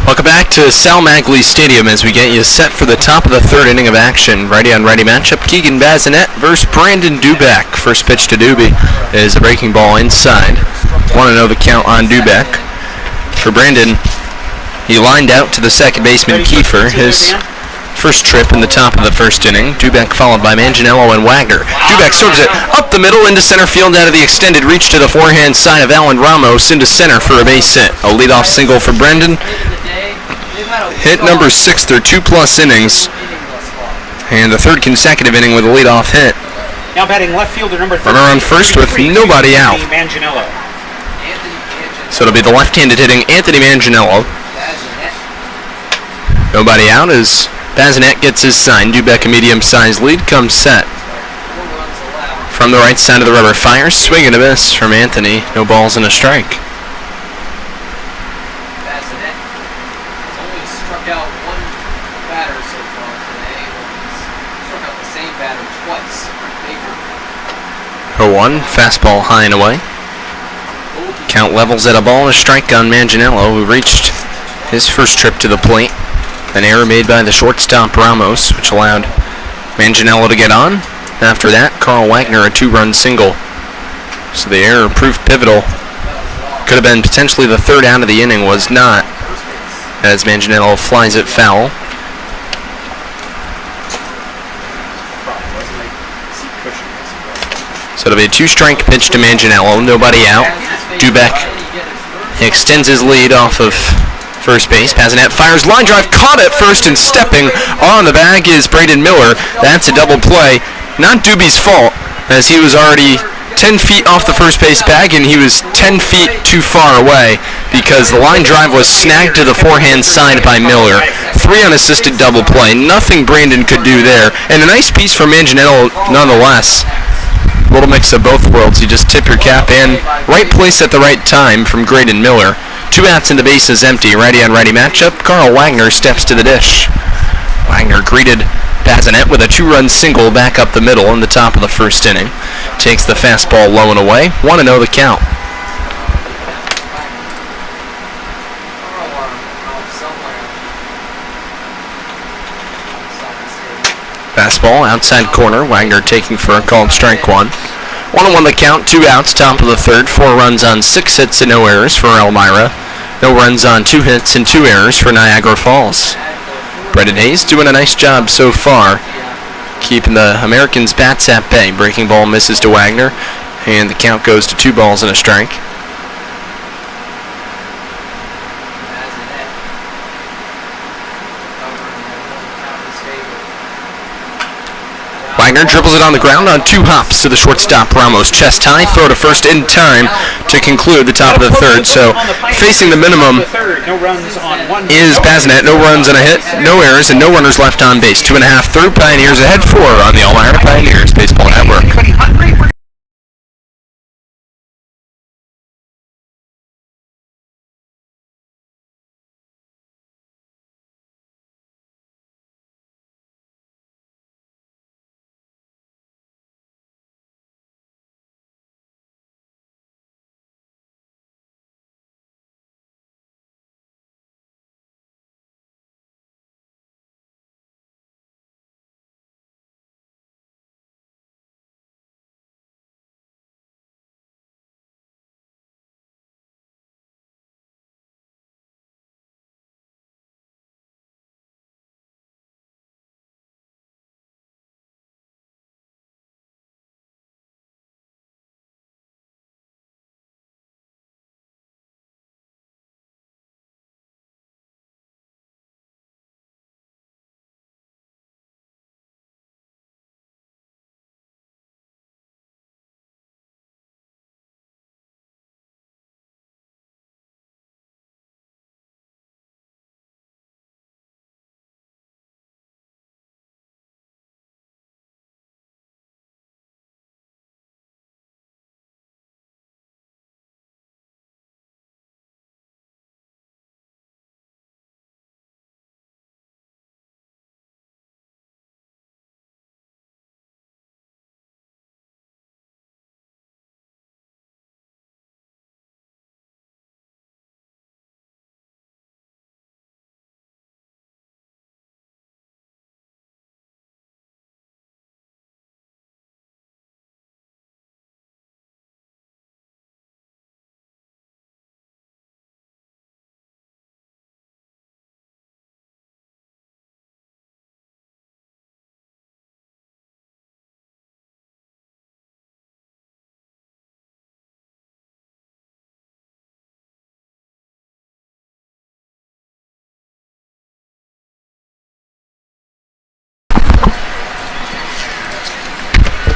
A: Welcome back to Sal Maglie Stadium as we get you set for the top of the 3rd inning of action. Righty-on-righty matchup, Keegan Bazinet versus Brandon Dubeck. First pitch to Doobie is a breaking ball inside. Want to know the count on Dubeck. For Brandon, he lined out to the second baseman Kiefer, his first trip in the top of the 1st inning. Dubeck followed by Manganiello and Wagner. Dubeck serves it up the middle into center field out of the extended reach to the forehand side of Alan Ramos into center for a base hit. A leadoff single for Brendan. Hit number 6 through 2+ innings. And the 3rd consecutive inning with a leadoff hit.
B: Now batting left fielder number 3.
A: Runner on first with nobody out.
B: Manganiello.
A: So it'll be the left-handed hitting Anthony Manganiello. Nobody out as Bazinet gets his sign. Dubeck, a medium-sized lead, comes set. From the right side of the rubber, fires, swing and a miss from Anthony. No balls and a strike.
C: Bazinet has only struck out 1 batter so far today, but he's struck out the same batter twice. Baker.
A: 0-1, fastball high and away. Count levels at a ball and a strike on Manganiello, who reached his first trip to the plate An error made by the shortstop Ramos, which allowed Manganiello to get on. After that, Carl Wagner a 2-run single. So the error proved pivotal. Could have been potentially the third out of the inning, was not, as Manganiello flies it foul. So it'll be a 2-strike pitch to Manganiello, nobody out. Dubeck extends his lead off of first base. Bazinet fires line drive, caught at first, and stepping on the bag is Braden Miller. That's a double play. Not Doobie's fault, as he was already 10 feet off the first base bag, and he was 10 feet too far away because the line drive was snagged to the forehand side by Miller. 3 unassisted double play. Nothing Brandon could do there. And a nice piece from Manganiello nonetheless. Little mix of both worlds. You just tip your cap in. Right place at the right time from Braden Miller. 2 outs and the base is empty. Righty-on-righty matchup. Carl Wagner steps to the dish. Wagner greeted Bazinet with a 2-run single back up the middle in the top of the first inning. Takes the fastball low and away. 1-0 the count. Fastball outside corner. Wagner taking for a called strike 1. 1-1 the count. 2 outs. Top of the third. 4 runs on 6 hits and no errors for Elmira. No runs on 2 hits and 2 errors for Niagara Falls. Brendan Hayes doing a nice job so far, keeping the Americans' bats at bay. Breaking ball misses to Wagner, and the count goes to 2 balls and a strike. Wagner dribbles it on the ground on 2 hops to the shortstop Ramos. Chest high, throw to first in time to conclude the top of the third. So facing the minimum is Bazinet. No runs and a hit, no errors, and no runners left on base. 2.5 through. Pioneers ahead 4 on the Elmira Pioneers Baseball Network.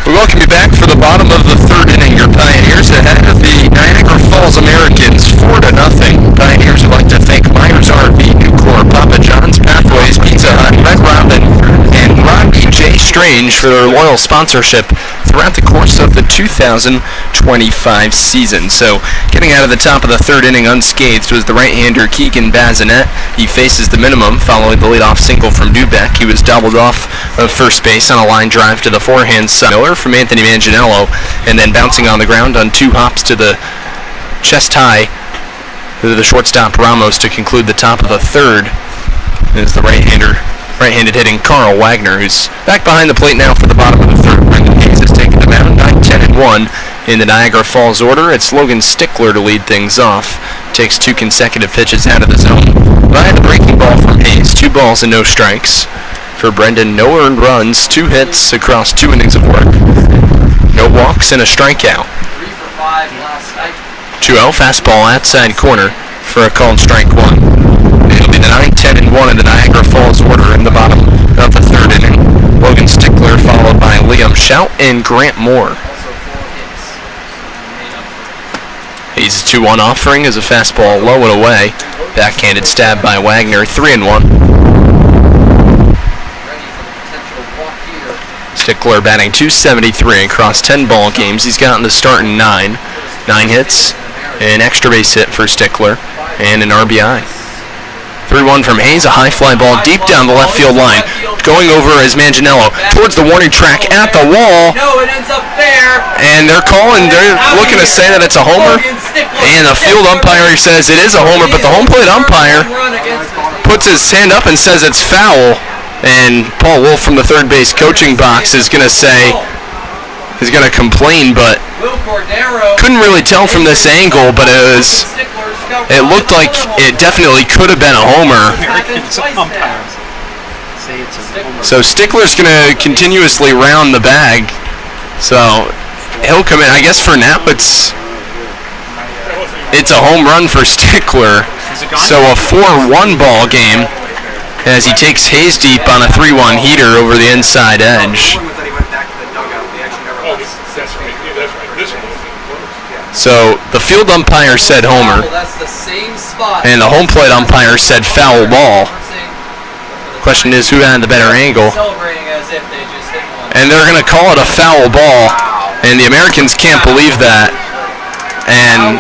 A: We welcome you back for the bottom of the third inning. Your Pioneers ahead of the Niagara Falls Americans, 4-0. Pioneers would like to thank Myers RV, Nucor, Papa John's, Pathways, Pizza Hut, Red Robin, and Rodney J. Strange for their loyal sponsorship throughout the course of the 2025 season. So, getting out of the top of the third inning unscathed was the right-hander Keegan Bazinet. He faces the minimum following the leadoff single from Dubeck. He was doubled off of first base on a line drive to the forehand side. Miller from Anthony Manganiello, and then bouncing on the ground on 2 hops to the chest high to the shortstop Ramos to conclude the top of the third. is the right-handed hitting Carl Wagner, who's back behind the plate now for the bottom of the third. Brendan Hayes has taken the mound, 9-10-1 in the Niagara Falls order. It's Logan Stickler to lead things off. Takes 2 consecutive pitches out of the zone. Via the breaking ball from Hayes, 2 balls and no strikes. For Brendan, no earned runs, 2 hits across 2 innings of work. No walks and a strikeout.
C: 3 for 5 last night.
A: 2-0 fastball outside corner for a called strike 1. It'll be the 9-10-1 in the Niagara Falls order in the bottom of the third inning. Logan Stickler followed by Liam Shout and Grant Moore.
C: Also 4 hits.
A: Hayes' 2-1 offering is a fastball low and away. Backhanded stab by Wagner, 3-1.
C: Ready for the potential walk here.
A: Stickler batting .273 across 10 ball games. He's gotten the start in 9 hits, an extra base hit for Stickler, and an RBI. 3-1 from Hayes, a high fly ball deep down the left field line. Going over is Manganiello towards the warning track at the wall.
C: No, it ends up there.
A: And they're looking to say that it's a homer. And the field umpire says it is a homer, but the home plate umpire puts his hand up and says it's foul. And Paul Wolf from the third base coaching box is going to complain, but couldn't really tell from this angle, but it looked like it definitely could have been a homer. So Stickler's going to continuously round the bag. So he'll come in. I guess for now it's a home run for Stickler. So a 4-1 ball game as he takes Hayes deep on a 3-1 heater over the inside edge. So the field umpire said homer, and the home plate umpire said foul ball. Question is, who had the better angle? And they're going to call it a foul ball, and the Americans can't believe that. And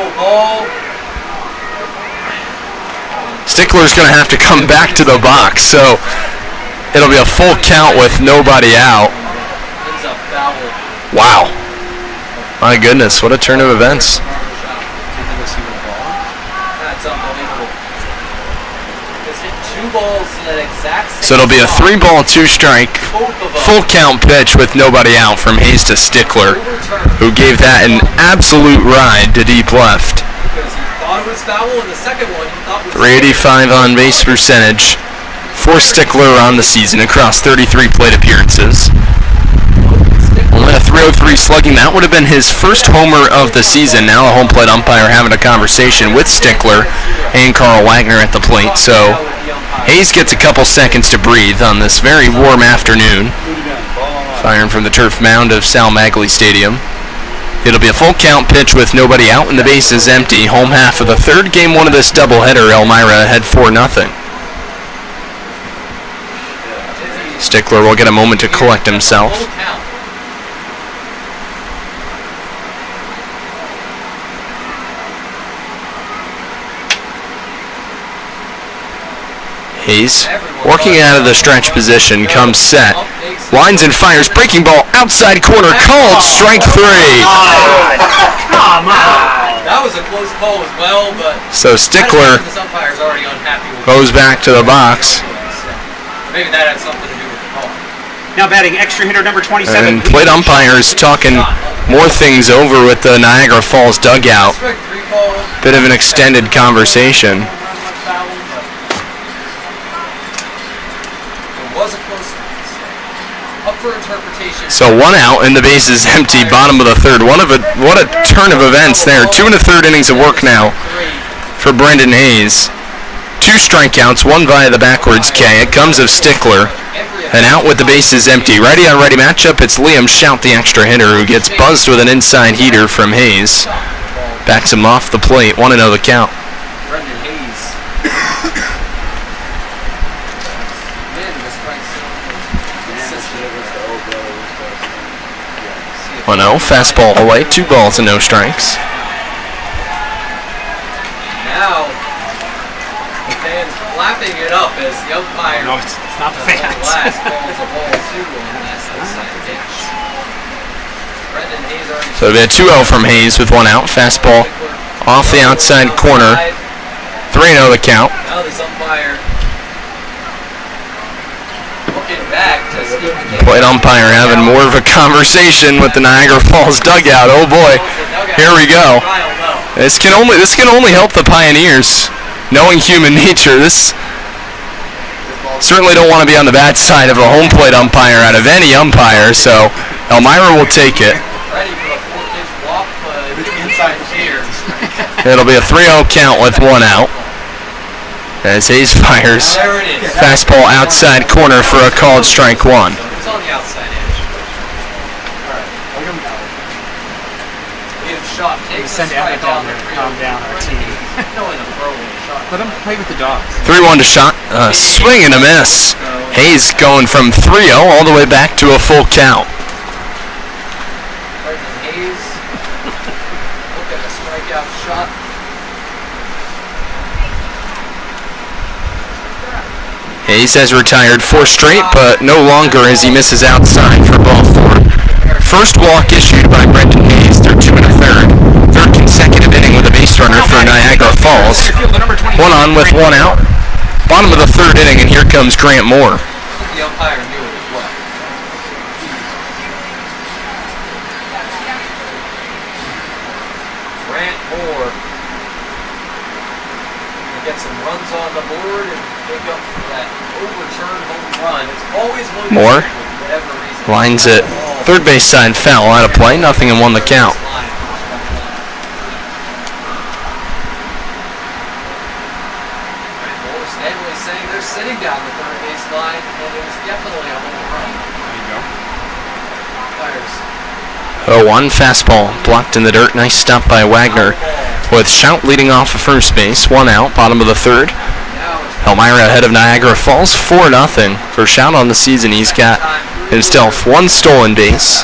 A: Stickler's going to have to come back to the box, so it'll be a full count with nobody out. Wow. My goodness, what a turn of events. So it'll be a 3-ball, 2-strike, full count pitch with nobody out from Hayes to Stickler, who gave that an absolute ride to deep left. 385 on base percentage for Stickler on the season across 33 plate appearances. Only a 303 slugging. That would have been his first homer of the season. Now a home plate umpire having a conversation with Stickler and Carl Wagner at the plate. So Hayes gets a couple seconds to breathe on this very warm afternoon. Firing from the turf mound of Sal Maglie Stadium. It'll be a full count pitch with nobody out and the base is empty. Home half of the third, game 1 of this doubleheader. Elmira ahead 4-0. Stickler will get a moment to collect himself. Hayes working out of the stretch position, comes set, lines and fires, breaking ball outside corner, called strike 3.
B: Come on.
C: That was a close call as well, but
A: so Stickler goes back to the box.
C: Maybe that had something to do with the call.
B: Now batting extra hitter number 27.
A: And plate umpires talking more things over with the Niagara Falls dugout. Bit of an extended conversation. So 1 out and the base is empty, bottom of the third. What a turn of events there. 2 1/3 innings of work now for Brendan Hayes. 2 strikeouts, 1 via the backwards K. It comes of Stickler. And out with the bases empty. Righty on righty matchup, it's Liam Shout, the extra hitter, who gets buzzed with an inside heater from Hayes. Backs him off the plate, 1-0 the count. 1-0, fastball away, 2 balls and no strikes.
C: Now, the fans clapping it up as the umpire.
B: No, it's not the fans.
C: Last ball's a ball 2, and that's the side pitch. Brendan Hayes already.
A: So we had 2-0 from Hayes with 1 out, fastball off the outside corner. 3-0 the count.
C: Now this umpire looking back to see if he can.
A: Plate umpire having more of a conversation with the Niagara Falls dugout. Oh boy, here we go. This can only help the Pioneers. Knowing human nature, this certainly don't want to be on the bad side of a home plate umpire out of any umpire, so Elmira will take it.
C: Ready for the 4-pitch walk, but it's inside the ear.
A: It'll be a 3-0 count with one out. As Hayes fires
C: There it is.
A: fastball outside corner for a called strike one.
C: It's on the outside edge. Alright. If shot takes
B: Send
C: a strike
B: Emmett down
C: down
B: there
C: the
B: to calm down our team.
C: Knowing the throw with a shot.
B: Let him play with the dogs.
A: 3-1 to shot. Swing and a miss. Hayes going from 3-0 all the way back to a full count.
C: Brendan Hayes. Look at the strikeout shot.
A: Hayes has retired 4 straight, but no longer as he misses outside for ball 4. First walk issued by Brendan Hayes through 2 1/3. Third consecutive inning with a base runner for Niagara Falls. One on with one out. Bottom of the 3rd inning, and here comes Grant Moore.
C: The umpire knew it as well. Grant Moore to get some runs on the board and make up for that overturned home run. It's always one
A: Moore
C: for whatever reason.
A: lines it third base side foul, out of play, nothing and 1 the count.
C: Stanley saying they're sitting down the third base line, and it was definitely a home run. Fires.
A: 0-1 fastball blocked in the dirt. Nice stop by Wagner with Shout leading off of first base. 1 out, bottom of the 3rd.
C: Now it's
A: Elmira ahead of Niagara Falls 4-0 for Shout on the season. He's got himself 1 stolen base.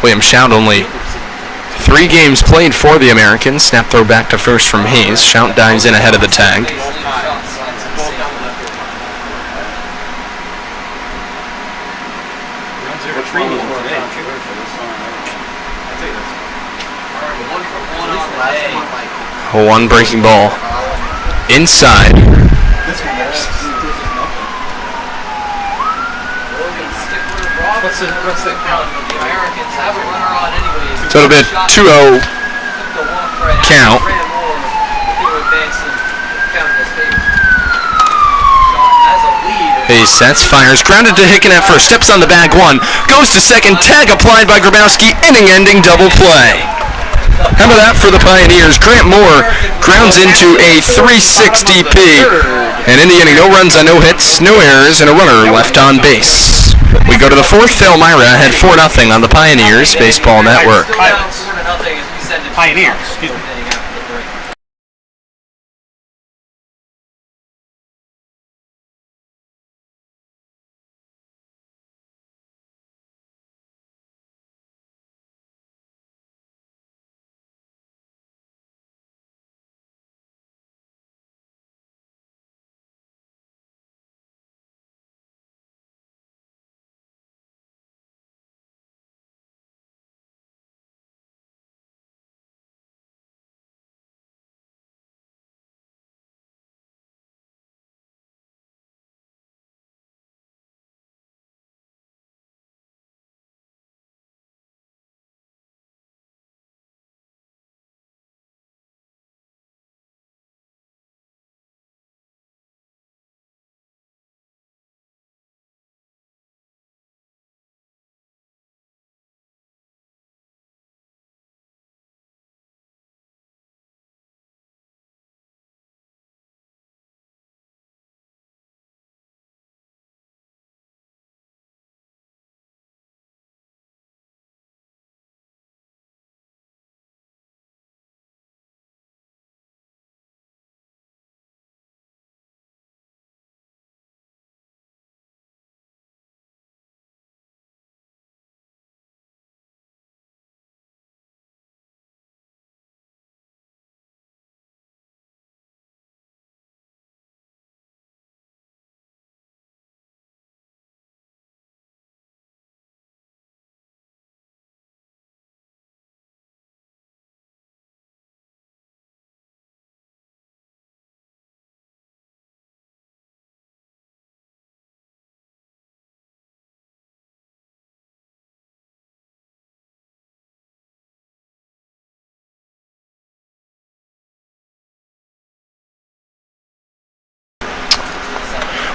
A: William Shout only 3 games played for the Americans. Snap throw back to first from Hayes. Shout dives in ahead of the tag. One breaking ball inside.
C: What's the count? The Americans have a runner on anyways.
A: So it'll be a 2-0 count. Hayes sets, fires, grounded to Hicken at first, steps on the bag 1, goes to second, tag applied by Grabowski, inning-ending double play. How about that for the Pioneers? Grant Moore grounds into a 360P. And in the inning, no runs on no hits, no errors, and a runner left on base. We go to the 4th. Elmira had 4-0 on the Pioneers Baseball Network.
B: Pioneers, excuse me.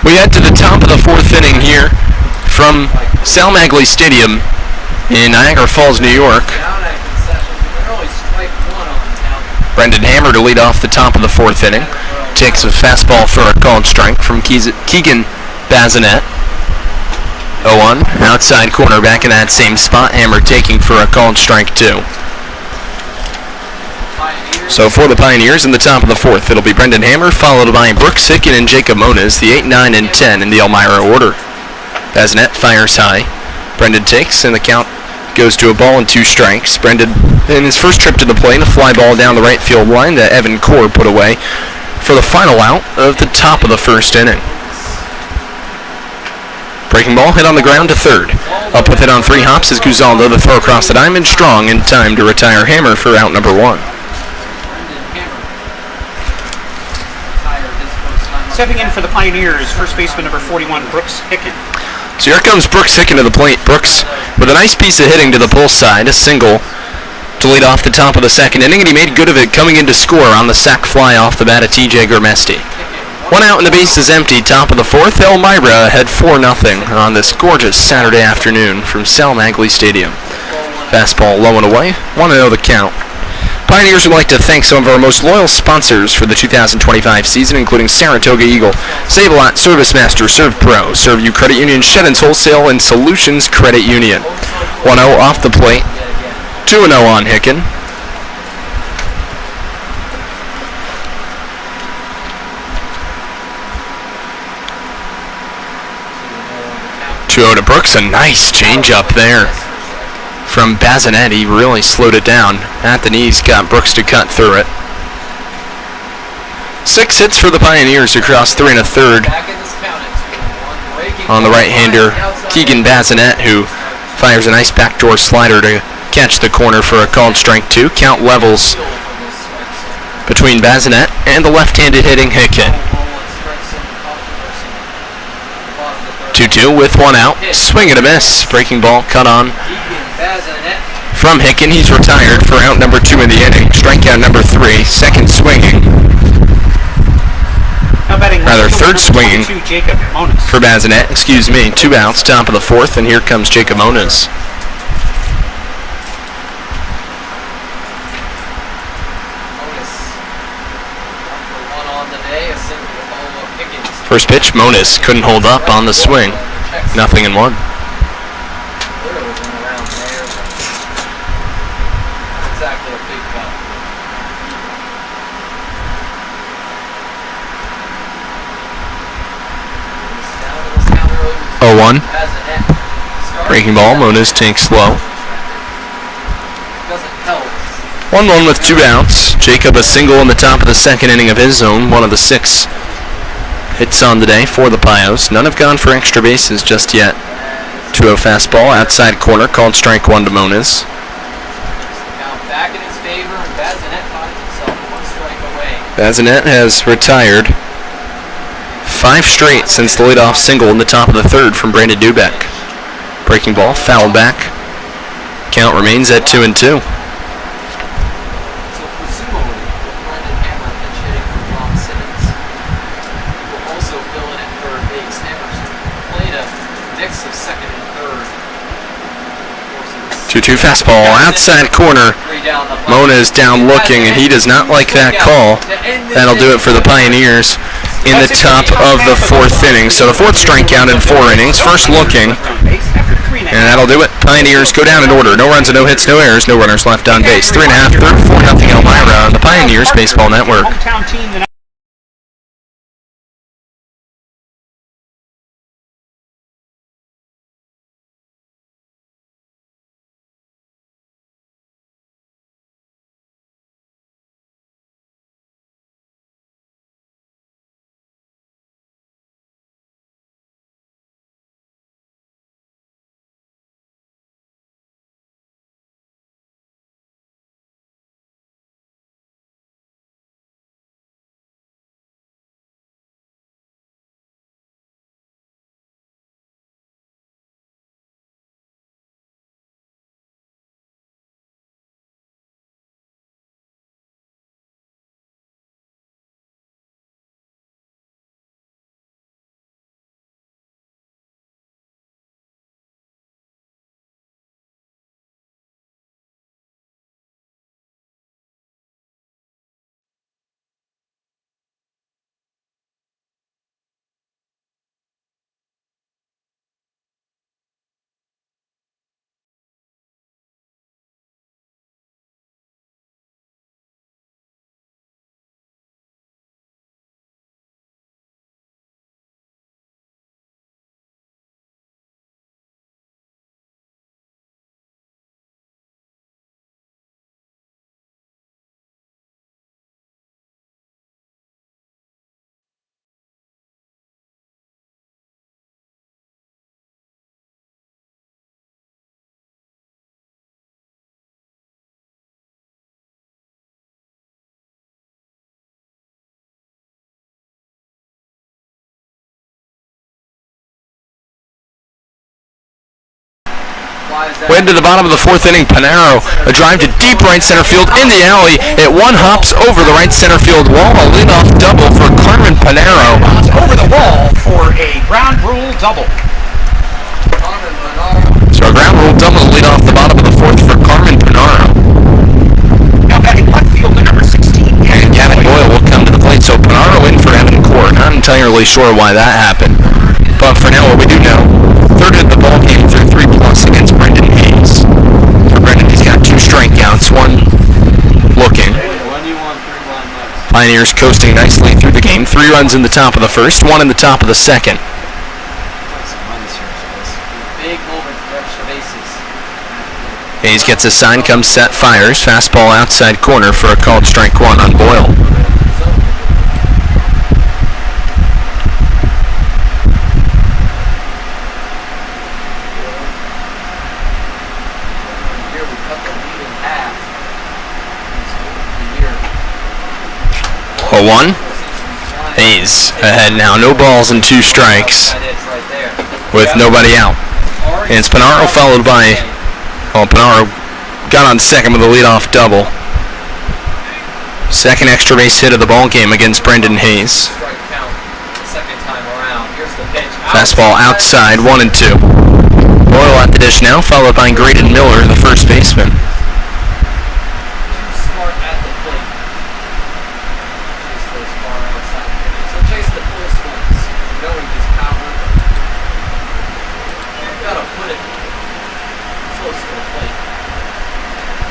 A: We head to the top of the fourth inning here from Sal Maglie Stadium in Niagara Falls, New York. Brendan Hammer to lead off the top of the fourth inning. Takes a fastball for a called strike from Keegan Bazinet. 0-1, outside corner back in that same spot. Hammer taking for a called strike 2. So for the Pioneers in the top of the fourth, it'll be Brendan Hammer, followed by Brooks Hicken and Jacob Moniz, the 8, 9, and 10 in the Elmira order. Bazinet fires high. Brendan takes, and the count goes to a ball and 2 strikes. Brendan, in his first trip to the plate, a fly ball down the right field line that Evan Core put away for the final out of the top of the first inning. Breaking ball hit on the ground to third. Up with it on 3 hops is Guzaldo. The throw across the diamond, strong in time to retire Hammer for out number 1.
B: Stepping in for the Pioneers, first baseman number 41, Brooks Hicken.
A: So here comes Brooks Hicken to the plate. Brooks with a nice piece of hitting to the pull side, a single to lead off the top of the second inning, and he made good of it coming in to score on the sac fly off the bat of TJ Gurmesti. 1 out and the base is empty, top of the fourth. Elmira ahead 4-0 on this gorgeous Saturday afternoon from Sal Maglie Stadium. Fastball low and away, 1-0 the count. Pioneers would like to thank some of our most loyal sponsors for the 2025 season, including Saratoga Eagle, Save-A-Lot, ServiceMaster, ServPro, ServU Credit Union, Shedden's Wholesale, and Solutions Credit Union. 1-0 off the plate, 2-0 on Hicken. To Brooks, a nice change-up there from Bazinet. He really slowed it down at the knees, got Brooks to cut through it. 6 hits for the Pioneers across 3 1/3 on the right-hander Keegan Bazinet, who fires a nice backdoor slider to catch the corner for a called strike 2. Count levels between Bazinet and the left-handed hitting Hicken. 2-2 with 1 out. Swing and a miss. Breaking ball cut on from Hicken. He's retired for out number 2 in the inning. Strikeout number 3. Second swinging. Rather, third swinging for Bazinet. 2 outs, top of the fourth, and here comes Jacob Moniz. First pitch, Moniz couldn't hold up on the swing. 0-1. Oh, 1. Breaking ball, Moniz takes low. 1-1 with 2 outs. Jacob a single in the top of the second inning of his own, one of the 6 hits on the day for the Pios. None have gone for extra bases just yet. 2-0 fastball, outside corner, called strike 1 to Moniz. Bazinet has retired 5 straight since the leadoff single in the top of the third from Brandon Dubek. Breaking ball, fouled back. Count remains at 2-2. Two fastball, outside corner. Moniz down looking, and he does not like that call. That'll do it for the Pioneers in the top of the fourth inning. So the fourth strikeout in 4 innings. First looking, and that'll do it. Pioneers go down in order. No runs and no hits, no errors, no runners left on base. 3.5 third, 4-0 Elmira on the Pioneers Baseball Network. Way into the bottom of the fourth inning, Panaro, a drive to deep right center field in the alley. It one hops over the right center field wall. A leadoff double for Carmen Panaro.
B: Over the wall for a ground rule double.
A: So a ground rule double to lead off the bottom of the fourth for Carmen Panaro.
B: Now batting left field, the number 16.
A: And Gavin Boyle will come to the plate. So Panaro in for Evan Court. Not entirely sure why that happened. But for now, what we do know, third of the ball game through 3+ against Brendan Hayes. For Brendan, he's got 2 strikeouts, 1 looking. Pioneers coasting nicely through the game. 3 runs in the top of the first, 1 in the top of the second. Hayes gets a sign, comes set, fires. Fastball outside corner for a called strike 1 on Boyle. A 1. Hayes ahead now. No balls and 2 strikes with nobody out. And it's Panaro followed by... Well, Panaro got on second with a leadoff double. Second extra base hit of the ball game against Brendan Hayes. Fastball outside, 1-2. Boyle at the dish now, followed by Graydon Miller, the first baseman.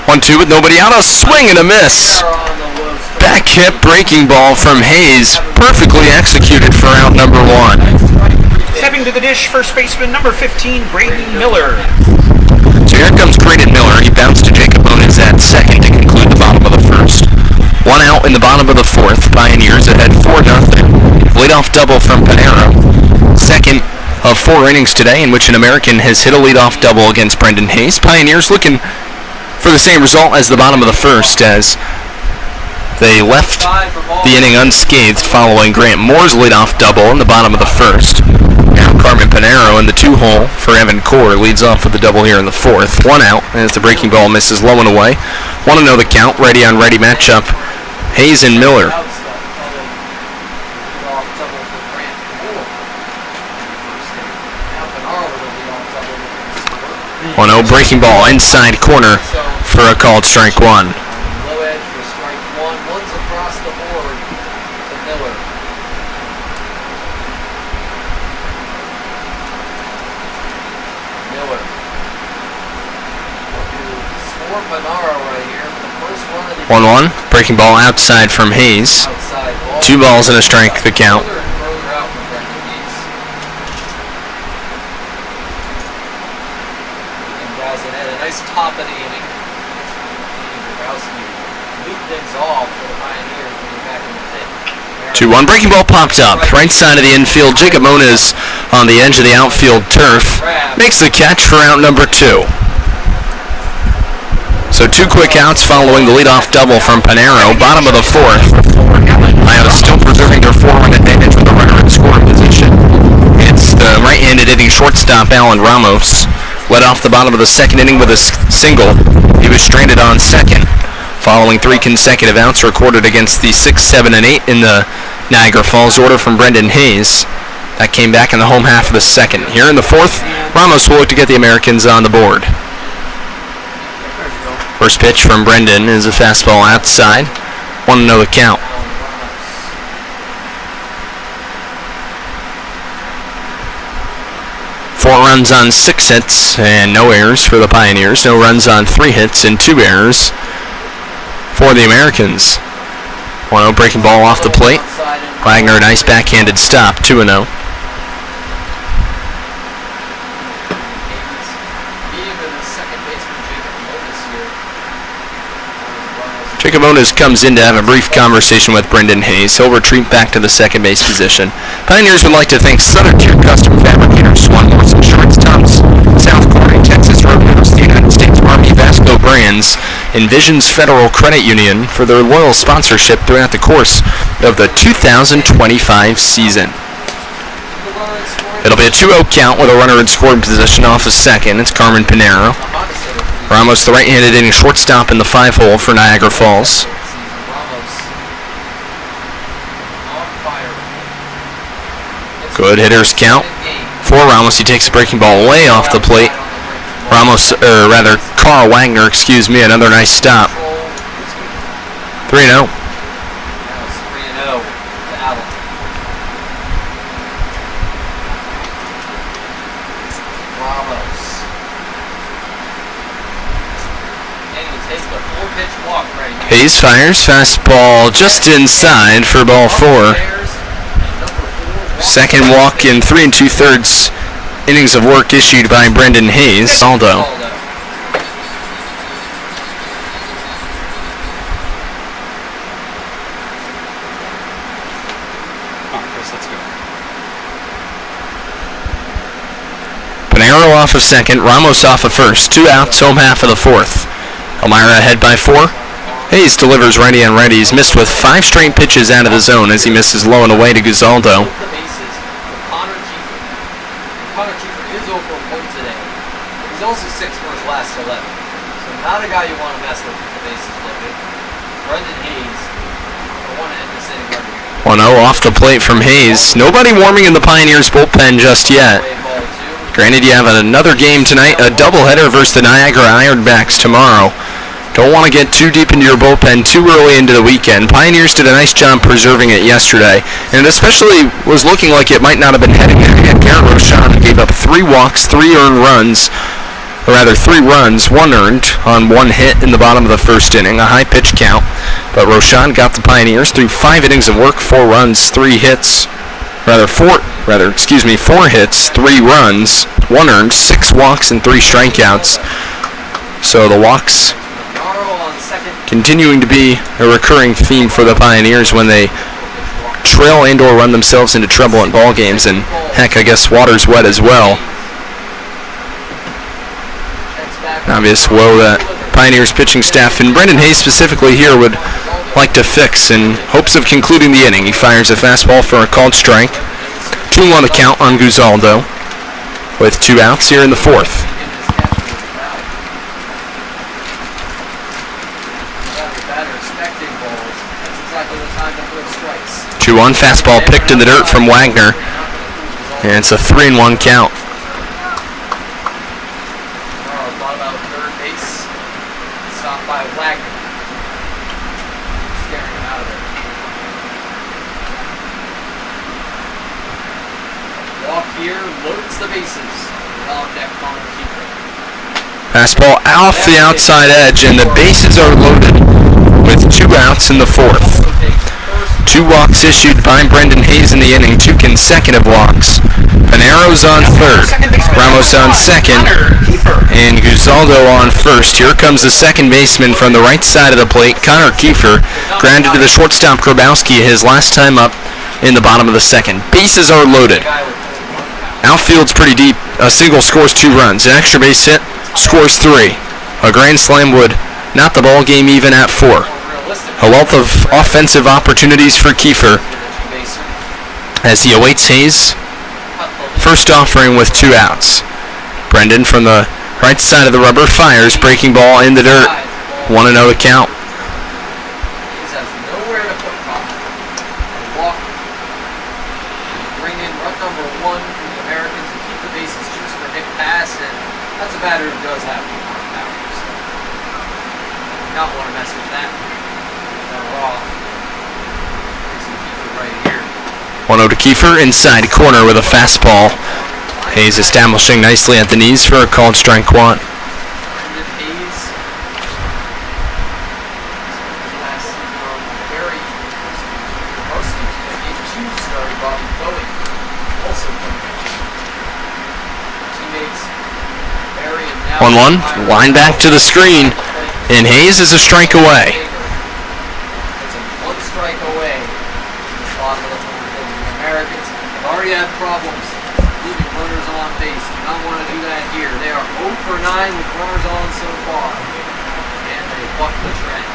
A: One-two with nobody out. A swing and a miss. Back hip breaking ball from Hayes, perfectly executed for out number 1.
B: Stepping to the dish, first baseman number 15, Graydon Miller.
A: So here comes Graydon Miller. He bounced to Jacob Bones at second to conclude the bottom of the first. 1 out in the bottom of the fourth. Pioneers ahead 4-0. Leadoff double from Panaro. Second of 4 innings today in which an American has hit a leadoff double against Brendan Hayes. Pioneers looking for the same result as the bottom of the first, as they left the inning unscathed following Grant Moore's leadoff double in the bottom of the first. Now Carmen Panaro in the 2-hole for Evan Court leads off with the double here in the fourth. 1 out as the breaking ball misses low and away. 1-0 the count, ready on ready matchup, Hayes and Miller. 1-0 breaking ball inside corner for a called strike 1.
C: Low edge for strike 1. One's across the board to Miller. Miller. Score Panaro right here for the first run of the
A: 1-1 breaking ball outside from Hayes. 2 balls and a strike the count.
C: Top of the inning.
A: 2-1 breaking ball popped up. Right side of the infield. Jacob Moniz on the edge of the outfield turf makes the catch for out number 2. So 2 quick outs following the leadoff double from Panaro. Bottom of the fourth. Iowa still preserving their 4-run advantage with the runner in scoring position. It's the right-handed hitting shortstop Alan Ramos. Led off the bottom of the second inning with a single. He was stranded on second, following 3 consecutive outs recorded against the 6, 7, and 8 in the Niagara Falls order from Brendan Hayes. That came back in the home half of the second. Here in the fourth, Ramos will look to get the Americans on the board. First pitch from Brendan is a fastball outside. 1-0 the count. 4 runs on 6 hits and no errors for the Pioneers. No runs on 3 hits and 2 errors for the Americans. 1-0 breaking ball off the plate. Wagner, a nice backhanded stop, 2-0. Jacob Moniz comes in to have a brief conversation with Brendan Hayes. He'll retreat back to the second base position. Pioneers would like to thank Southern Tier Custom Fabricators, Swan Morse Insurance, Tom's South Corning, Texas Roadhouse, the United States Army Vasco Brands, and Visions Federal Credit Union for their loyal sponsorship throughout the course of the 2025 season. It'll be a 2-0 count with a runner in scoring position off of second. It's Carmen Pinero. Ramos, the right-handed hitting shortstop in the 5-hole for Niagara Falls. Good hitters count for Ramos. He takes a breaking ball way off the plate. Carl Wagner, another nice stop. 3-0. Hayes fires, fastball just inside for ball 4. Second walk in 3 2/3 innings of work issued by Brendan Hayes. Aldo. Pinero off of second, Ramos off of first. 2 outs, home half of the 4th. Elmira ahead by 4. Hayes delivers righty on righty. He's missed with 5 straight pitches out of the zone as he misses low and away to Guzaldo.
C: Connor Kiefer is over 1 today. He's also 6 for his last 11. So not a guy you want to mess with the bases loaded. Brendan Hayes, I want to end this inning right here.
A: 1-0 off the plate from Hayes. Nobody warming in the Pioneers bullpen just yet. Granted, you have another game tonight, a doubleheader versus the Niagara Ironbacks tomorrow. Don't want to get too deep into your bullpen too early into the weekend. Pioneers did a nice job preserving it yesterday, and it especially was looking like it might not have been heading there. Garrett Rochon gave up 3 walks, 3 earned runs, or rather 3 runs, 1 earned on 1 hit in the bottom of the 1st inning, a high pitch count. But Rochon got the Pioneers through 5 innings of work, 4 runs, 3 hits, 4 hits, 3 runs, 1 earned, 6 walks, and 3 strikeouts. So the walks continuing to be a recurring theme for the Pioneers when they trail and or run themselves into trouble in ball games, and heck, I guess water's wet as well. An obvious woe that Pioneers pitching staff and Brendan Hayes specifically here would like to fix in hopes of concluding the inning. He fires a fastball for a called strike. 2-1 the count on Guzaldo with 2 outs here in the 4th. 2-1 fastball picked in the dirt from Wagner, and it's a 3-1 count. Fastball off the outside edge, and the bases are loaded with 2 outs in the 4th. 2 walks issued by Brendan Hayes in the inning, 2 consecutive walks. Pinero's on 3rd, Ramos on 2nd, and Guzaldo on 1st. Here comes the second baseman from the right side of the plate, Connor Kiefer, grounded to the shortstop Grabowski his last time up in the bottom of the 2nd. Bases are loaded. Outfield's pretty deep. A single scores 2 runs. An extra base hit scores 3. A grand slam would knot the ball game even at 4. A wealth of offensive opportunities for Kiefer as he awaits Hayes' first offering with 2 outs. Brendan from the right side of the rubber fires, breaking ball in the dirt. 1-0 to count.
C: That's a batter who does have power. So you not want to mess with that. Right here.
A: 1-0 to Kiefer, inside corner with a fastball. Hayes establishing nicely at the knees for a called strike 1. On 1, line back to the screen, and Hayes is a strike away.
C: It's a 1 strike away. The Americans have already had problems leaving runners on base. Do not want to do that here. They are 0 for 9 with runners on so far, and they buck the trend.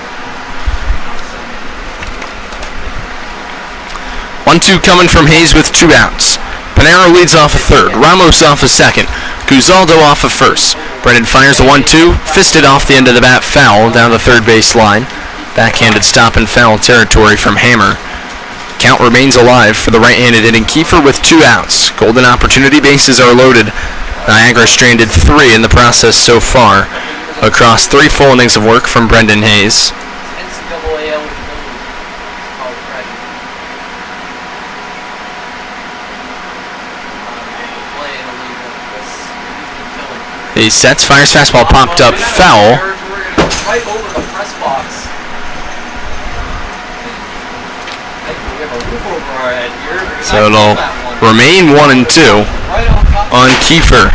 A: 1-2 coming from Hayes with 2 outs. Panero leads off a third. Ramos off a second. Guzaldo off a first. Brendan fires a 1-2, fisted off the end of the bat, foul down the third base line. Backhanded stop in foul territory from Hammer. Count remains alive for the right-handed hitting Kiefer with 2 outs. Golden opportunity, bases are loaded. Niagara stranded 3 in the process so far, across 3 full innings of work from Brendan Hayes. He sets, fires fastball, popped up, foul.
C: Right over the press box.
A: So it'll remain 1-2 on Kiefer.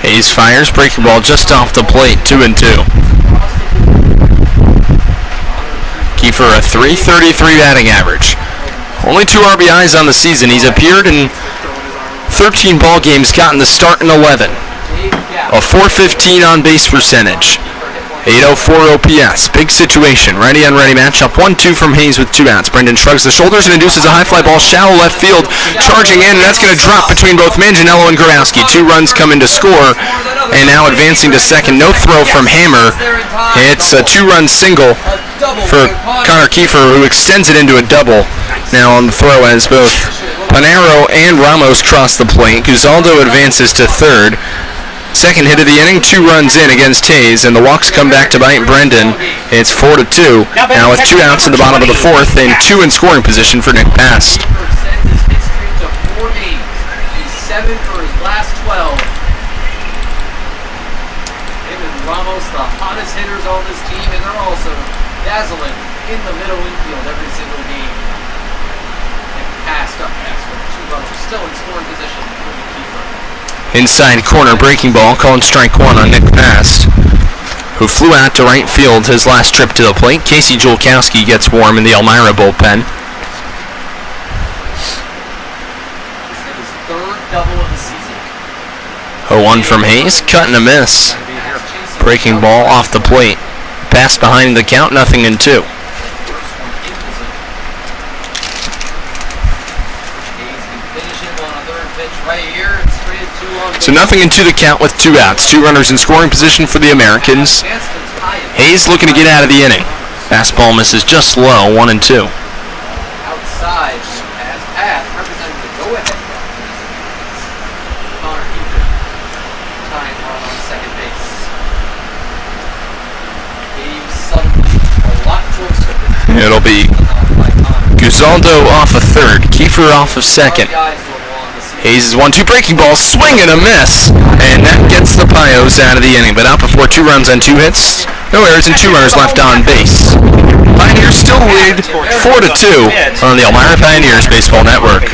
A: Hayes fires, breaking ball just off the plate, 2-2. Kiefer a .333 batting average. Only 2 RBIs on the season. He's appeared in 13 ball games, gotten the start in 11. A .415 on base percentage. 804 OPS. Big situation. Righty-on-righty matchup. 1-2 from Hayes with 2 outs. Brendan shrugs the shoulders and induces a high fly ball shallow left field. Charging in, and that's going to drop between both Manganiello and Grabowski. 2 runs come in to score. And now advancing to second. No throw from Hammer. It's a 2-run single for Connor Kiefer, who extends it into a double. Now on the throw as both Panero and Ramos cross the plate. Guzaldo advances to third. Second hit of the inning, 2 runs in against Hayes, and the walks come back to bite Brendan. It's 4-2. Now with 2 outs at the bottom of the 4th and 2 in scoring position for Nick Past.
C: He's 7 for his last 12. Him and Ramos, the hottest hitters on this team, and they're also dazzling in the middle infield every single game. And Past up next with 2 runners still in scoring position for the Kiefer.
A: Inside corner breaking ball, calling strike 1 on Nick Past, who flew out to right field his last trip to the plate. Casey Julkowski gets warm in the Elmira bullpen.
C: This is his 3rd double of the season.
A: 0-1 from Hayes, cut and a miss. Breaking ball off the plate. Pass behind the count, 0-2. So 0-2 the count with 2 outs. 2 runners in scoring position for the Americans. Hayes looking to get out of the inning. Fastball misses just low, 1-2.
C: Outside, as Pat representing the go-ahead Connor Kiefer, tying run on second base. Game suddenly a lot closer.
A: It'll be Guzaldo off of third, Kiefer off of second. Hayes is 1-2 breaking ball, swing and a miss, and that gets the Pios out of the inning. But out before 2 runs on 2 hits, no errors, and 2 runners left on base. Pioneers still lead 4-2 on the Elmira Pioneers Baseball Network.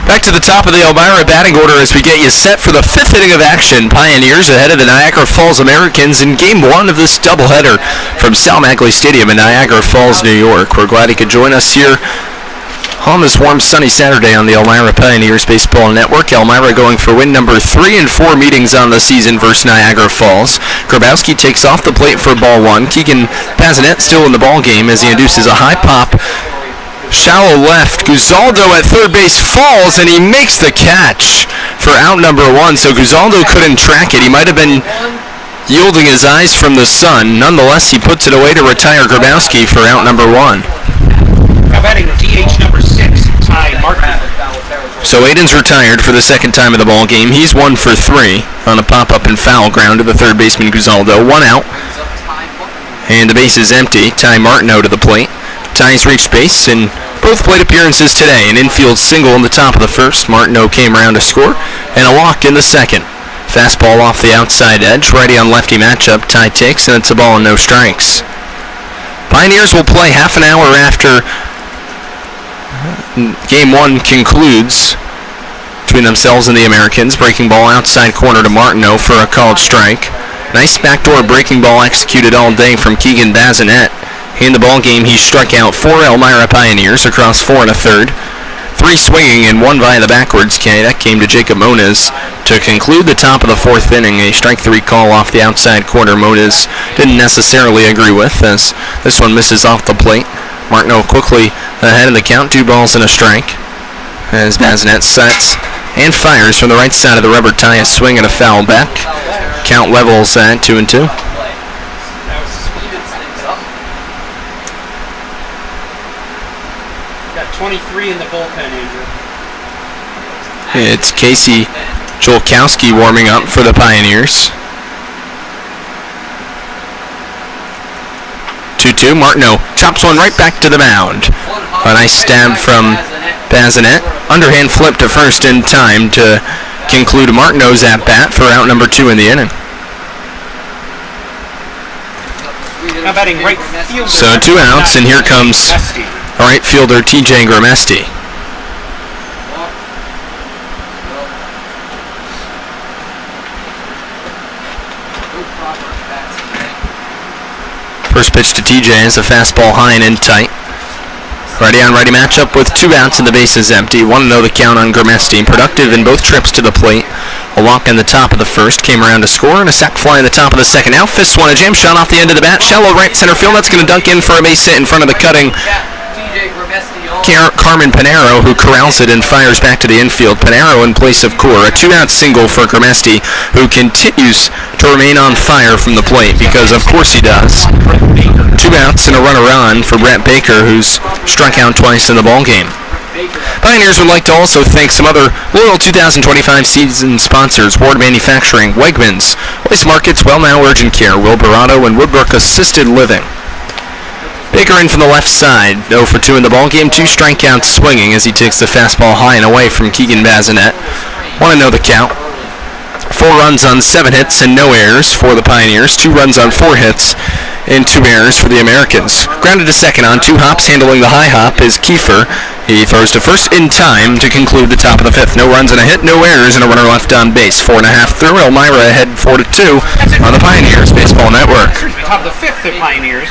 A: Back to the top of the Elmira batting order as we get you set for the fifth inning of action. Pioneers ahead of the Niagara Falls Americans in Game 1 of this doubleheader from Sal Maglie Stadium in Niagara Falls, New York. We're glad he could join us here on this warm, sunny Saturday on the Elmira Pioneers Baseball Network. Elmira going for win number 3 in 4 meetings on the season versus Niagara Falls. Grabowski takes off the plate for ball 1. Keegan Bazinet still in the ball game as he induces a high pop. Shallow left. Guzaldo at third base falls, and he makes the catch for out number 1. So Guzaldo couldn't track it. He might have been yielding his eyes from the sun. Nonetheless, he puts it away to retire Grabowski for out number 1.
B: Now batting DH number 6, Ty Martin.
A: So Aiden's retired for the second time of the ball game. He's 1 for 3 on a pop-up and foul ground to the third baseman Guzaldo. 1 out, and the base is empty. Ty Martineau to the plate. Ty's reached base in both plate appearances today. An infield single in the top of the first. Martineau came around to score, and a walk in the second. Fastball off the outside edge. Righty on lefty matchup. Ty takes, and it's a ball and no strikes. Pioneers will play half an hour after Game 1 concludes between themselves and the Americans. Breaking ball outside corner to Martineau for a called strike. Nice backdoor breaking ball executed all day from Keegan Bazinet. In the ball game, he struck out 4 Elmira Pioneers across 4 1/3. 3 swinging and 1 via the backwards K. That came to Jacob Moniz to conclude the top of the 4th inning. A strike 3 call off the outside corner Moniz didn't necessarily agree with, as this one misses off the plate. Martineau quickly ahead of the count, 2 balls and a strike. As Bazinet sets and fires from the right side of the rubber tie, a swing and a foul back. Count levels at 2-2.
B: Got 23 in the bullpen, Andrew.
A: It's Casey Jolkowski warming up for the Pioneers. 2-2. Martineau chops one right back to the mound. A nice stab from Bazinet. Underhand flip to first in time to conclude Martineau's at-bat for out number 2 in the inning.
B: Now batting right fielder.
A: So 2 outs, and here comes right fielder TJ Gramesti. First pitch to TJ is a fastball high and in tight. Righty on righty matchup with 2 outs and the base is empty. 1-0 the count on Gramesti. Productive in both trips to the plate. A walk in the top of the first, came around to score, and a sac fly in the top of the second. Now fists one, a jam shot off the end of the bat. Shallow right center field. That's going to dunk in for a base hit in front of the cutting Carmen Pinero, who corrals it and fires back to the infield. Pinero in place of Core. A 2-out single for Gramesti, who continues to remain on fire from the plate, because of course he does. 2 outs and a runner on for Brett Baker, who's struck out twice in the ballgame. Pioneers would like to also thank some other loyal 2025 season sponsors: Ward Manufacturing, Wegmans, Waste Markets, Well Now Urgent Care, Wilburado, and Woodbrook Assisted Living. Baker in from the left side, 0 for 2 in the ballgame, 2 strikeouts swinging as he takes the fastball high and away from Keegan Bazinet. 1-0 the count. 4 runs on 7 hits and no errors for the Pioneers. 2 runs on 4 hits and 2 errors for the Americans. Grounded to second on 2 hops. Handling the high hop is Kiefer. He throws to first in time to conclude the top of the 5th. No runs and a hit, no errors, and a runner left on base. 4.5 through. Elmira ahead 4-2 on the Pioneers Baseball Network.
B: Top of the 5th, the Pioneers.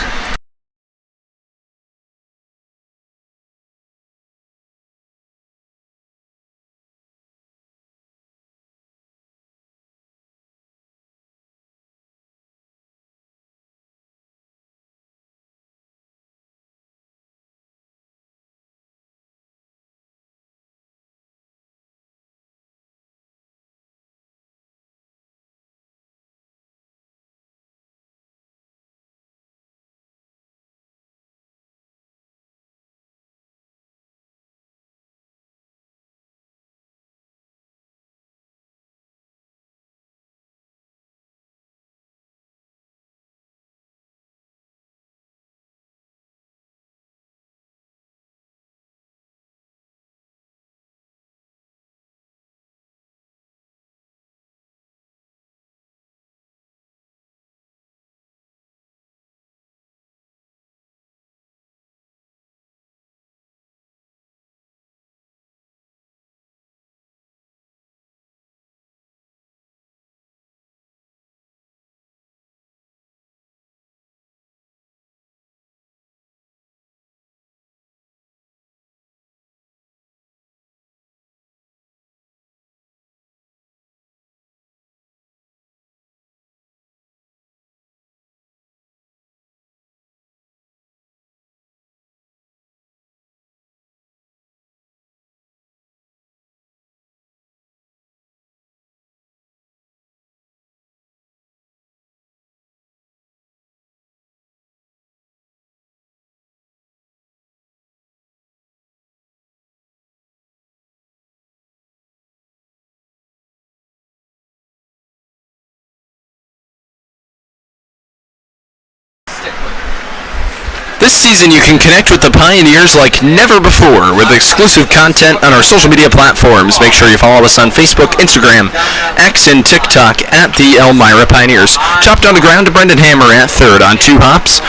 A: This season, you can connect with the Pioneers like never before with exclusive content on our social media platforms. Make sure you follow us on Facebook, Instagram, X, and TikTok at the Elmira Pioneers. Chopped on the ground to Brendan Hammer at third on 2 hops.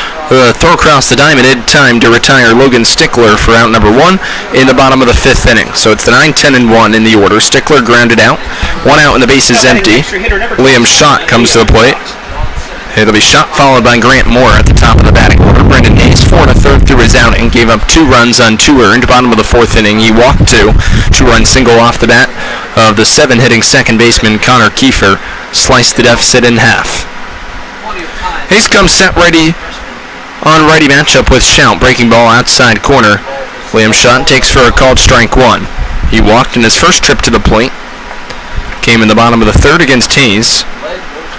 A: Throw across the diamond in time to retire Logan Stickler for out number 1 in the bottom of the 5th inning. So it's the 9, 10, and 1 in the order. Stickler grounded out. 1 out and the base is empty. Liam Schott comes to the plate. It'll be Schott followed by Grant Moore at the top of the batting order. Brendan Hayes, 4 1/3 through his outing, gave up 2 runs on 2 earned. Bottom of the 4th inning, he walked 2. 2-run single off the bat of the 7-hitting second baseman Connor Kiefer sliced the deficit in half. Hayes comes set ready on righty matchup with Shout, breaking ball outside corner. Liam Schott takes for a called strike 1. He walked in his first trip to the plate. Came in the bottom of the 3rd against Hayes,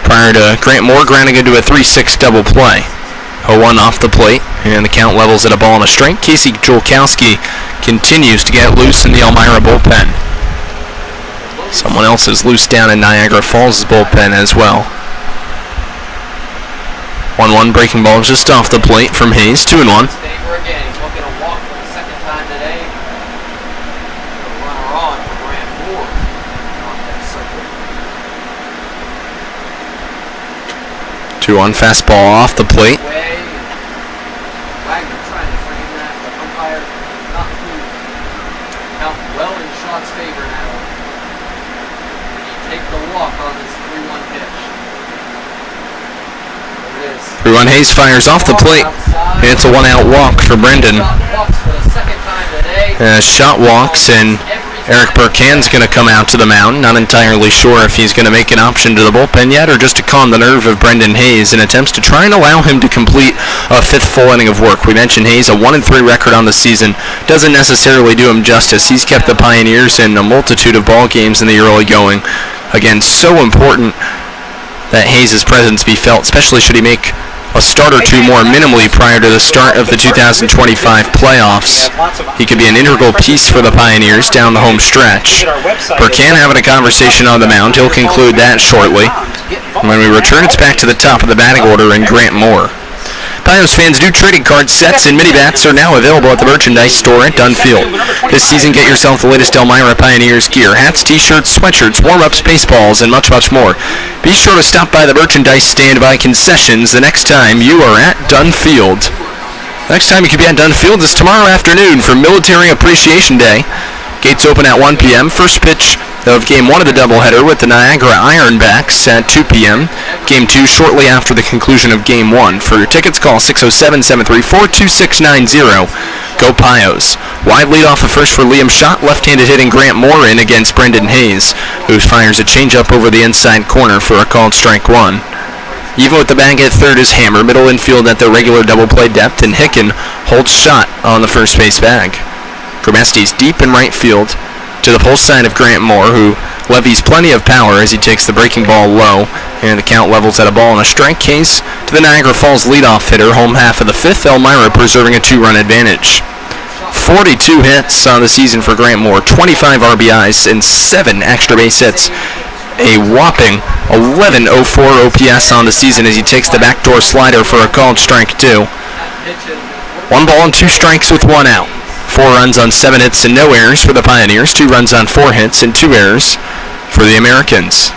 A: prior to Grant Moore grounding into a 3-6 double play. 0-1 off the plate, and the count levels at a ball and a strike. Casey Julkowski continues to get loose in the Elmira bullpen. Someone else is loose down in Niagara Falls' bullpen as well. 1-1 breaking ball just off the plate from Hayes, 2-1. 2-1 fastball off the plate.
C: Wagner trying to frame that, but umpire not moved. Count well in Schott's favor now. And you take the walk on this 3-1 pitch. There it is.
A: 3-1 Hayes fires off the plate. And it's a 1-out walk for Brendan. Schott walks, and Eric Burkan's going to come out to the mound. Not entirely sure if he's going to make an option to the bullpen yet or just to calm the nerve of Brendan Hayes in attempts to try and allow him to complete a 5th full inning of work. We mentioned Hayes, a 1-3 record on the season. Doesn't necessarily do him justice. He's kept the Pioneers in a multitude of ball games in the early going. Again, so important that Hayes' presence be felt, especially should he make a start or 2 more minimally prior to the start of the 2025 playoffs. He could be an integral piece for the Pioneers down the home stretch. Burkan having a conversation on the mound. He'll conclude that shortly. And when we return, it's back to the top of the batting order and Grant Moore. Pioneers fans, new trading card sets and mini bats are now available at the merchandise store at Dunfield. This season, get yourself the latest Elmira Pioneers gear: hats, t-shirts, sweatshirts, warm-ups, baseballs, and much, much more. Be sure to stop by the merchandise stand by concessions the next time you are at Dunfield. Next time you could be at Dunfield is tomorrow afternoon for Military Appreciation Day. Gates open at 1 p.m. First pitch of Game 1 of the doubleheader with the Niagara Ironbacks at 2 p.m. Game 2 shortly after the conclusion of Game 1. For your tickets, call 607-734-2690. Go Pios. Wide lead off the first for Liam Schott, left-handed hitting Grant Moore in against Brendan Hayes, who fires a changeup over the inside corner for a called strike 1. Evo at the bag at third is Hammer, middle infield at the regular double play depth, and Hicken holds Schott on the first base bag. Gromesti's deep in right field to the pull side of Grant Moore, who levies plenty of power as he takes the breaking ball low, and the count levels at a ball and a strike. Case to the Niagara Falls leadoff hitter, home half of the 5th, Elmira preserving a 2-run advantage. 42 hits on the season for Grant Moore, 25 RBIs, and 7 extra base hits. A whopping 11.04 OPS on the season as he takes the backdoor slider for a called strike 2. 1 ball and 2 strikes with 1 out. 4 runs on 7 hits and no errors for the Pioneers. 2 runs on 4 hits and 2 errors for the Americans.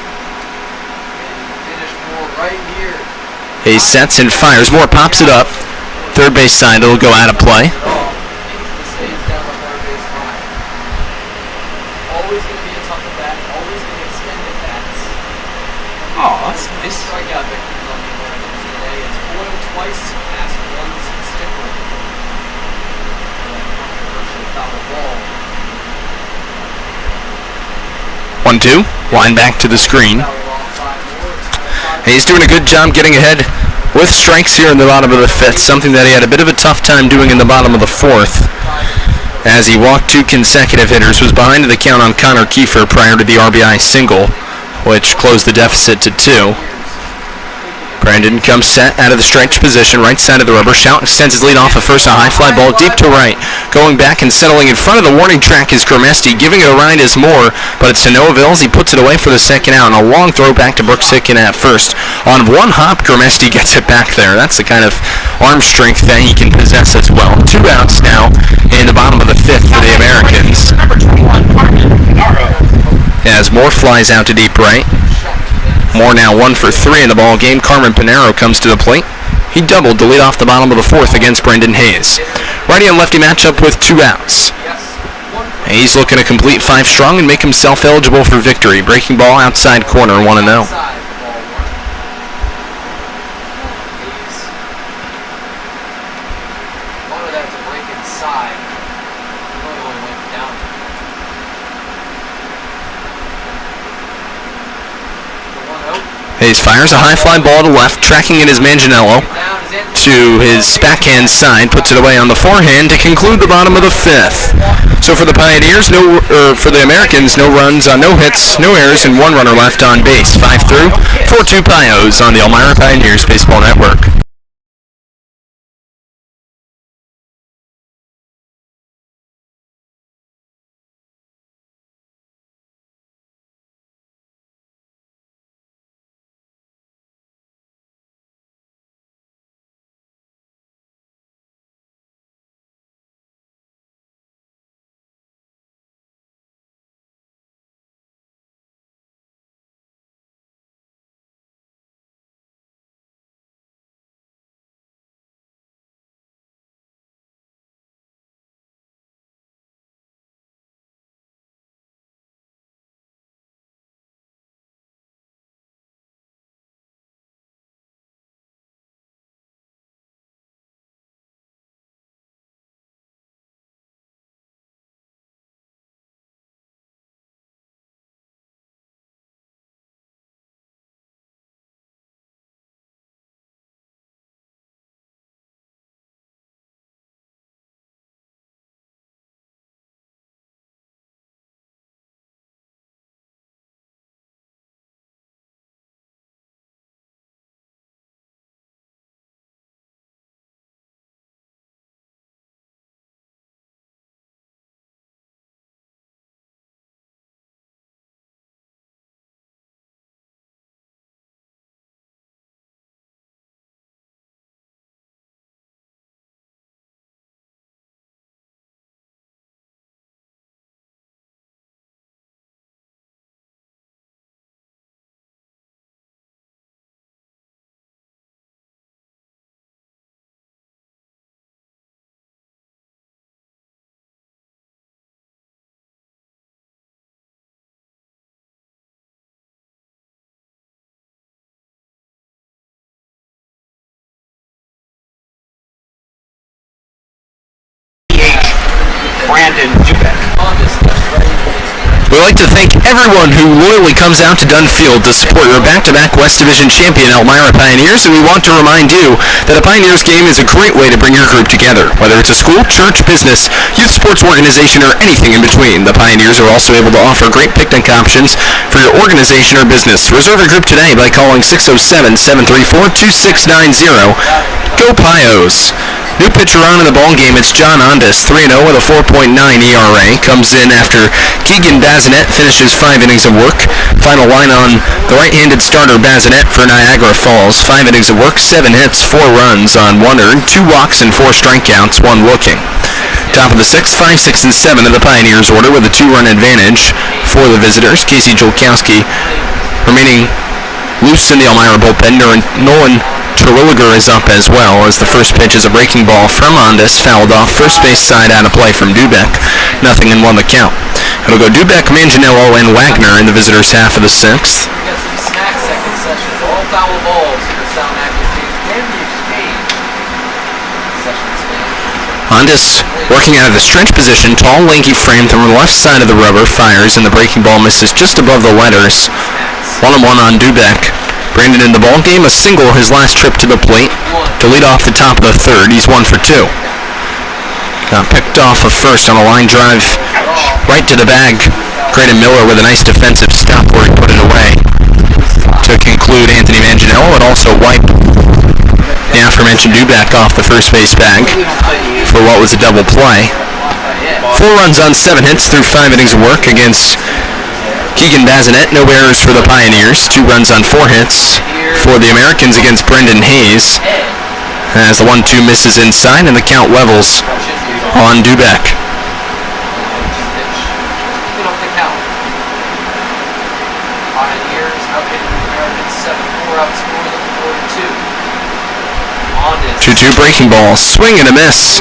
A: Hayes sets and fires. Moore pops it up. Third base side, it'll go out of play.
B: Oh, that's nice.
C: Strikeout victories on the Americans today. It's Boyle twice past once Stickler. Controversial foul ball.
A: 1-2. Line back to the screen. He's doing a good job getting ahead with strikes here in the bottom of the 5th, something that he had a bit of a tough time doing in the bottom of the 4th. As he walked 2 consecutive hitters, was behind the count on Connor Kiefer prior to the RBI single, which closed the deficit to 2. Brandon comes set out of the stretch position, right side of the rubber. Shout extends his lead off of first, a high fly ball deep to right. Going back and settling in front of the warning track is Grimesti. Giving it a ride is Moore, but it's to Noah Vills. He puts it away for the second out, and a long throw back to Brooks Hicken at first. On one hop, Grimesti gets it back there. That's the kind of arm strength that he can possess as well. 2 outs now in the bottom of the 5th for the Americans.
B: Number 21, Carmen Pinaro.
A: As Moore flies out to deep right. Moore now 1 for 3 in the ball game. Carmen Pinaro comes to the plate. He doubled to lead off the bottom of the 4th against Brendan Hayes. Righty and lefty matchup with 2 outs. Hayes looking to complete 5 strong and make himself eligible for victory. Breaking ball outside corner, 1-0. Hayes fires a high fly ball to left, tracking it is Manganiello to his backhand side, puts it away on the forehand to conclude the bottom of the 5th. So for the Pioneers, for the Americans, no runs, no hits, no errors, and 1 runner left on base. 5 through, 4-2 Pios on the Elmira Pioneers Baseball Network.
B: Brandon Dubek.
A: We'd like to thank everyone who loyally comes out to Dunfield to support your back-to-back West Division champion Elmira Pioneers, and we want to remind you that a Pioneers game is a great way to bring your group together. Whether it's a school, church, business, youth sports organization, or anything in between, the Pioneers are also able to offer great picnic options for your organization or business. Reserve a group today by calling 607-734-2690. Go Pios! New pitcher on in the ball game, it's John Ondas, 3-0 with a 4.9 ERA. Comes in after Keegan Bazinet finishes 5 innings of work. Final line on the right-handed starter Bazinet for Niagara Falls. 5 innings of work, 7 hits, 4 runs on 1 earned, 2 walks and 4 strikeouts, 1 looking. Top of the 6th, 5, 6, and 7 of the Pioneers order with a 2-run advantage for the visitors. Casey Jolkowski remaining loose in the Elmira bullpen. Nolan Terwilliger is up as well as the first pitch is a breaking ball from Ondas, fouled off first base side out of play from Dubek. 0-1 the count. It'll go Dubek, Manganiello, and Wagner in the visitors' half of the 6th.
C: We got some snack second session. All foul balls here at Sal Maglie Stadium. Can be exchanged. Sessions fan.
A: Ondas working out of the stretch position, tall, lanky frame from the left side of the rubber, fires, and the breaking ball misses just above the letters. 1-1 on Dubek. Brandon in the ball game, a single his last trip to the plate to lead off the top of the 3rd. He's 1 for 2. Got picked off of first on a line drive right to the bag. Graydon Miller with a nice defensive stop where he put it away. to conclude Anthony Manganiello. It also wiped the aforementioned Dubek off the first base bag for what was a double play. 4 runs on 7 hits through 5 innings of work against Keegan Bazinet. No errors for the Pioneers. 2 runs on 4 hits for the Americans against Brendan Hayes, as the 1-2 misses inside and the count levels on Dubek.
C: Pioneers outhitting the Americans 7-4, outscore them 4-2.
A: 2-2 breaking ball, swing and a miss.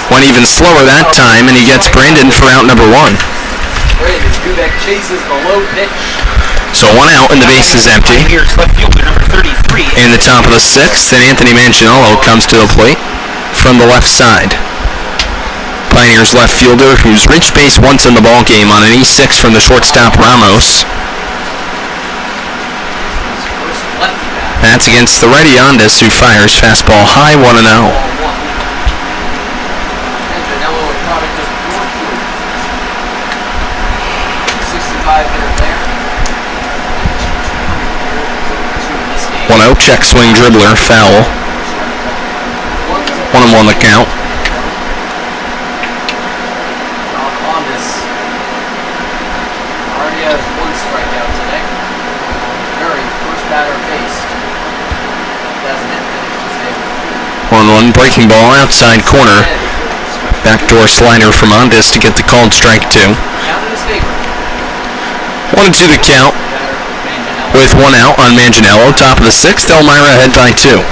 A: Went even slower that time, and he gets Brandon for out number 1.
C: Dubek chases the low pitch.
A: So 1 out and the base is empty.
B: Here's left fielder number 33.
A: In the top of the 6th, and Anthony Manganiello comes to the plate from the left side. Pioneers left fielder who's reached base once in the ball game on an E6 from the shortstop Ramos. That's against the righty Ondas, who fires fastball high 1-0. Check swing dribbler, foul. 1-1 the count.
C: Already has 1 strikeout today. Very first batter faced. Doesn't hit finish
A: 1-1 breaking ball outside corner. Backdoor slider from Ondas to get the called strike 2. 1-2 the count. With 1 out on Manganiello, top of the 6th, Elmira ahead by 2.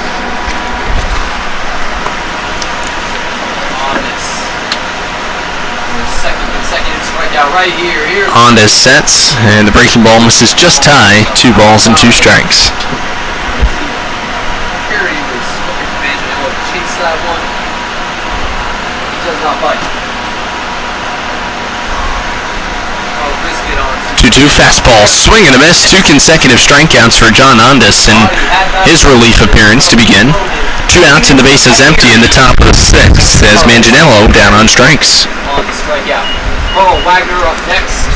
C: Second consecutive strikeout right here.
A: Ondas sets, and the breaking ball misses just high. 2 balls and 2 strikes.
C: Here he was looking for Manganiello to chase that one. He does not bite.
A: 2-2 fastball, swing and a miss. 2 consecutive strikeouts for John Ondas in his relief appearance to begin. 2 outs and the base is empty in the top of the 6th as Manganiello down on strikes.
C: On the strikeout. Carl Wagner up next.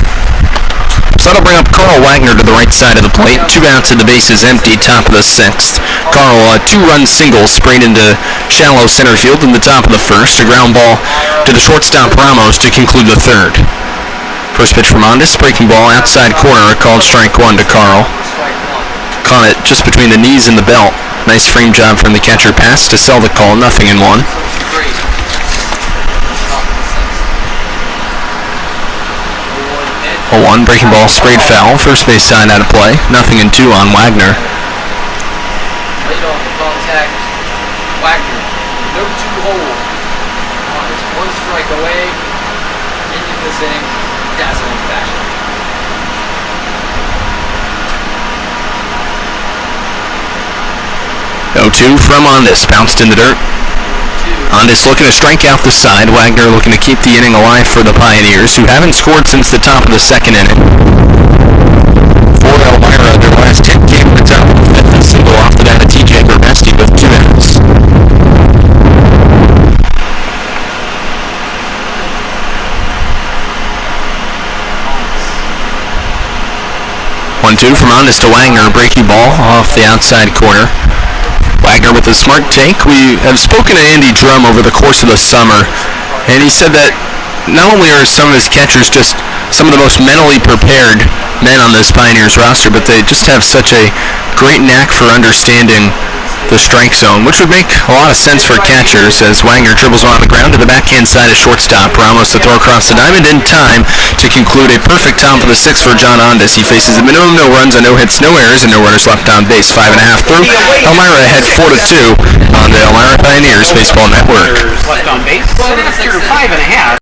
A: So that'll bring up Carl Wagner to the right side of the plate. 2 outs and the base is empty, top of the 6th. Carl, a 2-run single sprayed into shallow center field in the top of the 1st. A ground ball to the shortstop Ramos to conclude the 3rd. First pitch from Ondas, breaking ball outside corner, a called strike 1 to Carl. Caught it just between the knees and the belt. Nice frame job from the catcher pass to sell the call, 0-1. 0-1 breaking ball sprayed foul, first base side out of play, 0-2 on Wagner.
C: Late on the contact, Wagner, no 2 hole. Ondas 1 strike away, ending this inning. Dazzling fashion.
A: 0-2 from Ondas, bounced in the dirt. Ondas looking to strike out the side. Wagner looking to keep the inning alive for the Pioneers, who haven't scored since the top of the 2nd inning. For Elmira, their last hit came to the top of the 5th, a single off the bat of TJ Berbesti with 2 outs. 1-2 from Ondas to Wagner, a breaking ball off the outside corner. Wagner with a smart take. We have spoken to Andy Drum over the course of the summer, and he said that not only are some of his catchers just some of the most mentally prepared men on this Pioneers roster, but they just have such a great knack for understanding the strike zone, which would make a lot of sense for catchers as Wagner dribbles on the ground to the backhand side of shortstop. Ramos to throw across the diamond in time to conclude a perfect top of the 6th for John Ondas. He faces a minimum no runs on no hits, no errors, and no runners left on base. 5.5 through. Elmira ahead 4-2 on the Elmira Pioneers Baseball Network.
B: Left on base. After 5.5.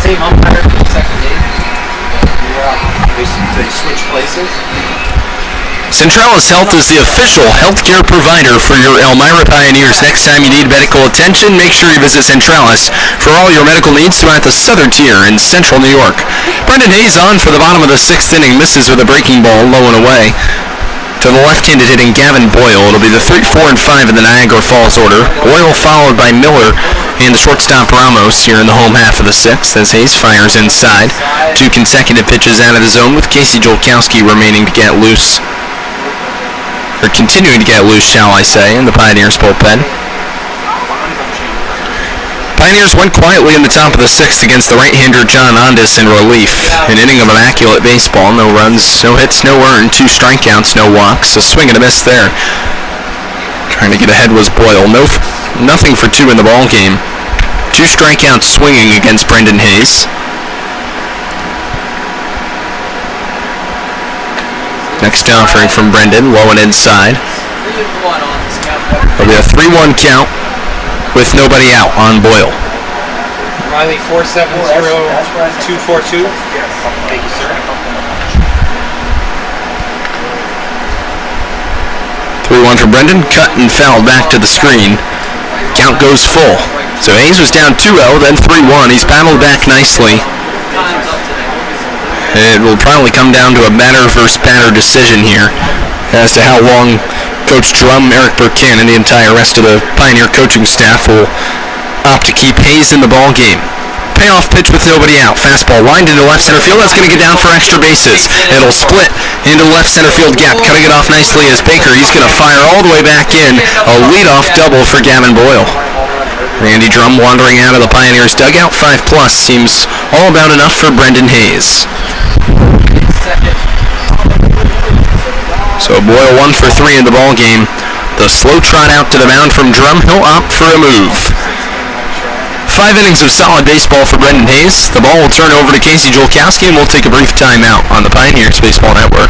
C: same umpire for the second game. They switch places.
A: Centralis Health is the official healthcare provider for your Elmira Pioneers. Next time you need medical attention, make sure you visit Centralis for all your medical needs throughout the southern tier in central New York. Brendan Hayes on for the bottom of the 6th inning, misses with a breaking ball low and away. To the left-handed hitting Gavin Boyle. It'll be the 3, 4, and 5 in the Niagara Falls order. Boyle followed by Miller and the shortstop Ramos here in the home half of the 6th as Hayes fires inside. 2 consecutive pitches out of the zone with Casey Jolkowski remaining to get loose. Or continuing to get loose, shall I say, in the Pioneers bullpen. Pioneers went quietly in the top of the 6th against the right-hander John Ondas in relief. An inning of immaculate baseball. No runs, no hits, no earned. 2 strikeouts, no walks. A swing and a miss there. Trying to get ahead was Boyle. Nothing for 2 in the ball game. 2 strikeouts swinging against Brendan Hayes. Next offering from Brendan, low and inside. It'll be a 3-1 count with nobody out on Boyle.
B: Riley 470-242. Thank you, sir.
A: 3-1 for Brendan, cut and foul back to the screen. Count goes full. So Hayes was down 2-0, then 3-1. He's battled back nicely. It will probably come down to a batter versus batter decision here as to how long Coach Drum, Eric Burkin, and the entire rest of the Pioneer coaching staff will opt to keep Hayes in the ball game. Payoff pitch with nobody out. Fastball lined into left center field. That's going to get down for extra bases. It'll split into the left center field gap. Cutting it off nicely is Baker. He's going to fire all the way back in. A leadoff double for Gavin Boyle. Randy Drum wandering out of the Pioneers dugout. 5+ seems all about enough for Brendan Hayes. So Boyle 1 for 3 in the ball game. The slow trot out to the mound from Drum. He'll opt for a move. 5 innings of solid baseball for Brendan Hayes. The ball will turn over to Casey Jolkowski, and we'll take a brief timeout on the Pioneers Baseball Network.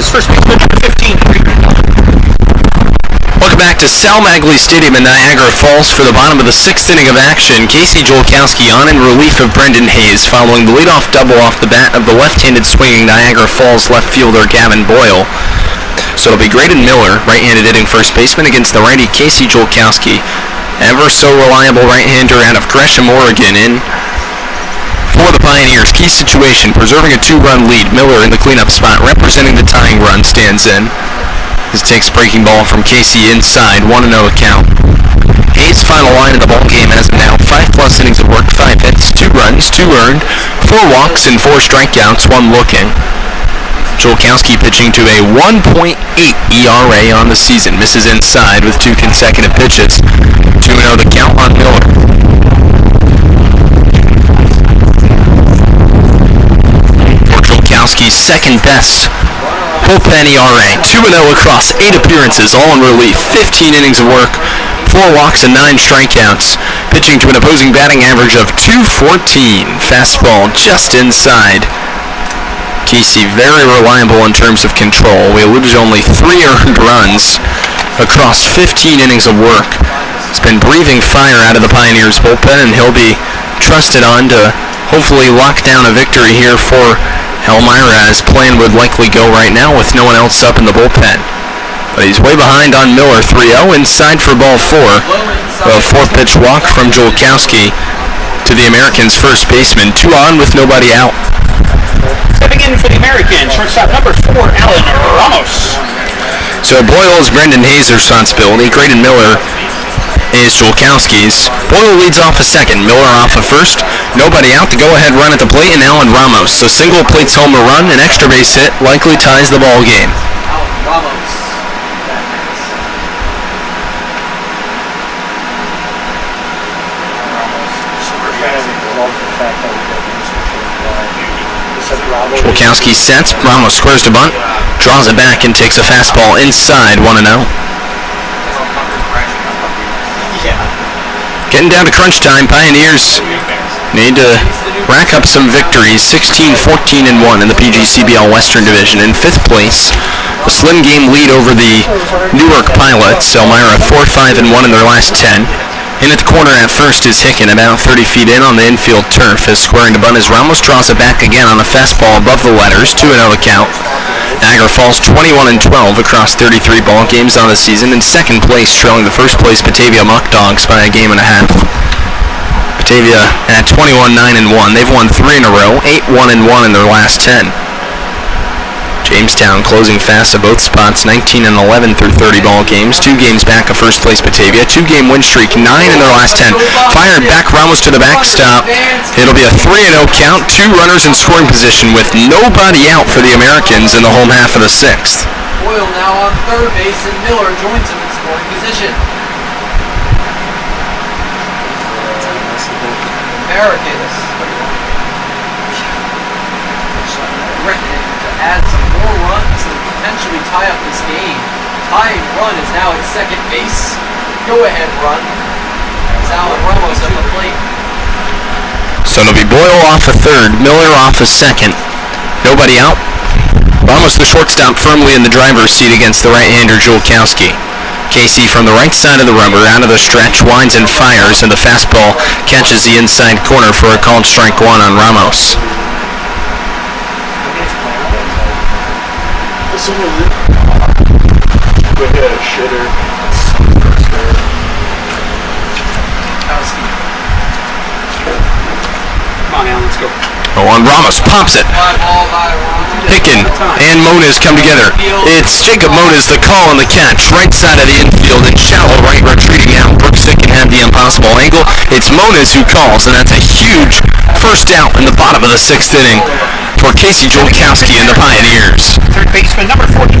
B: is first baseman number 15.
A: Welcome back to Sal Maglie Stadium in Niagara Falls for the bottom of the 6th inning of action. Casey Jolkowski on in relief of Brendan Hayes following the leadoff double off the bat of the left-handed swinging Niagara Falls left fielder Gavin Boyle. So it'll be Graydon Miller, right-handed hitting first baseman, against the righty Casey Jolkowski. Ever so reliable right-hander out of Gresham, Oregon, in for the Pioneers. Key situation, preserving a 2-run lead. Miller in the cleanup spot, representing the tying run, stands in. This takes breaking ball from Casey inside, 1-0 count. Hayes' final line of the ball game as of now, 5+ innings of work, 5 hits, 2 runs, 2 earned, 4 walks, and 4 strikeouts, 1 looking. Jolkowski pitching to a 1.8 ERA on the season. Misses inside with 2 consecutive pitches. 2-0 to count on Miller. For Jolkowski's second best bullpen ERA. 2-0 across 8 appearances, all in relief. 15 innings of work, 4 walks, and 9 strikeouts. Pitching to an opposing batting average of .214. Fastball just inside. Casey very reliable in terms of control. We alluded to only 3 earned runs across 15 innings of work. He's been breathing fire out of the Pioneers bullpen, and he'll be trusted on to hopefully lock down a victory here for Elmira, as plan would likely go right now with no one else up in the bullpen. But he's way behind on Miller. 3-0 inside for ball 4. A 4-pitch walk from Jolkowski to the Americans' first baseman. 2 on with nobody out.
B: Stepping in for the Americans, shortstop number 4, Alan Ramos.
A: So Boyle is Brendan Hayes' responsibility. Graydon Miller is Jolkowski's. Boyle leads off a second, Miller off a first. Nobody out. The go-ahead run at the plate, and Alan Ramos. So single plates home a run, an extra base hit likely ties the ball game.
C: Alan Ramos.
A: Jolkowski sets, Ramos squares to bunt, draws it back and takes a fastball inside, 1-0. Getting down to crunch time, Pioneers need to rack up some victories. 16, 14, and 1 in the PGCBL Western Division. In 5th place, a slim game lead over the Newark Pilots. Elmira 4, 5, and 1 in their last 10. In at the corner at first is Hicken, about 30 feet in on the infield turf. As squaring to bunt as Ramos draws it back again on a fastball above the letters. 2-0 count. Niagara Falls 21-12 across 33 ball games on the season. In 2nd place, trailing the 1st place Batavia Muck Dogs by a game and a half. Batavia at 21-9-1. They've won 3 in a row, 8-1-1 in their last 10. Jamestown closing fast at both spots, 19-11 through 30 ball games. 2 games back of 1st place Batavia. 2-game win streak, 9 in their last 10. Fired back, Ramos to the backstop. It'll be a 3-0 count. 2 runners in scoring position with nobody out for the Americans in the home half of the 6th.
C: Boyle now on 3rd base, and Miller joins him in scoring position. Americans threatening to add some more runs and potentially tie up this game. Tying run is now at 2nd base. Go-ahead run. Sal Ramos at the plate.
A: So it'll be Boyle off a 3rd, Miller off a 2nd. Nobody out. Ramos, the shortstop, firmly in the driver's seat against the right-hander Jolkowski. Casey from the right side of the rubber, out of the stretch, winds and fires, and the fastball catches the inside corner for a called strike 1 on Ramos.
B: Come on, Alan, let's go.
A: Oh, on Ramos, pops it. Hicken and Moniz come together. It's Jacob Moniz, the call and the catch. Right side of the infield and shallow right, retreating out. Brooks Hicken had the impossible angle. It's Moniz who calls, and that's a huge first out in the bottom of the 6th inning for Casey Jolkowski and the Pioneers.
B: 3rd baseman number 42.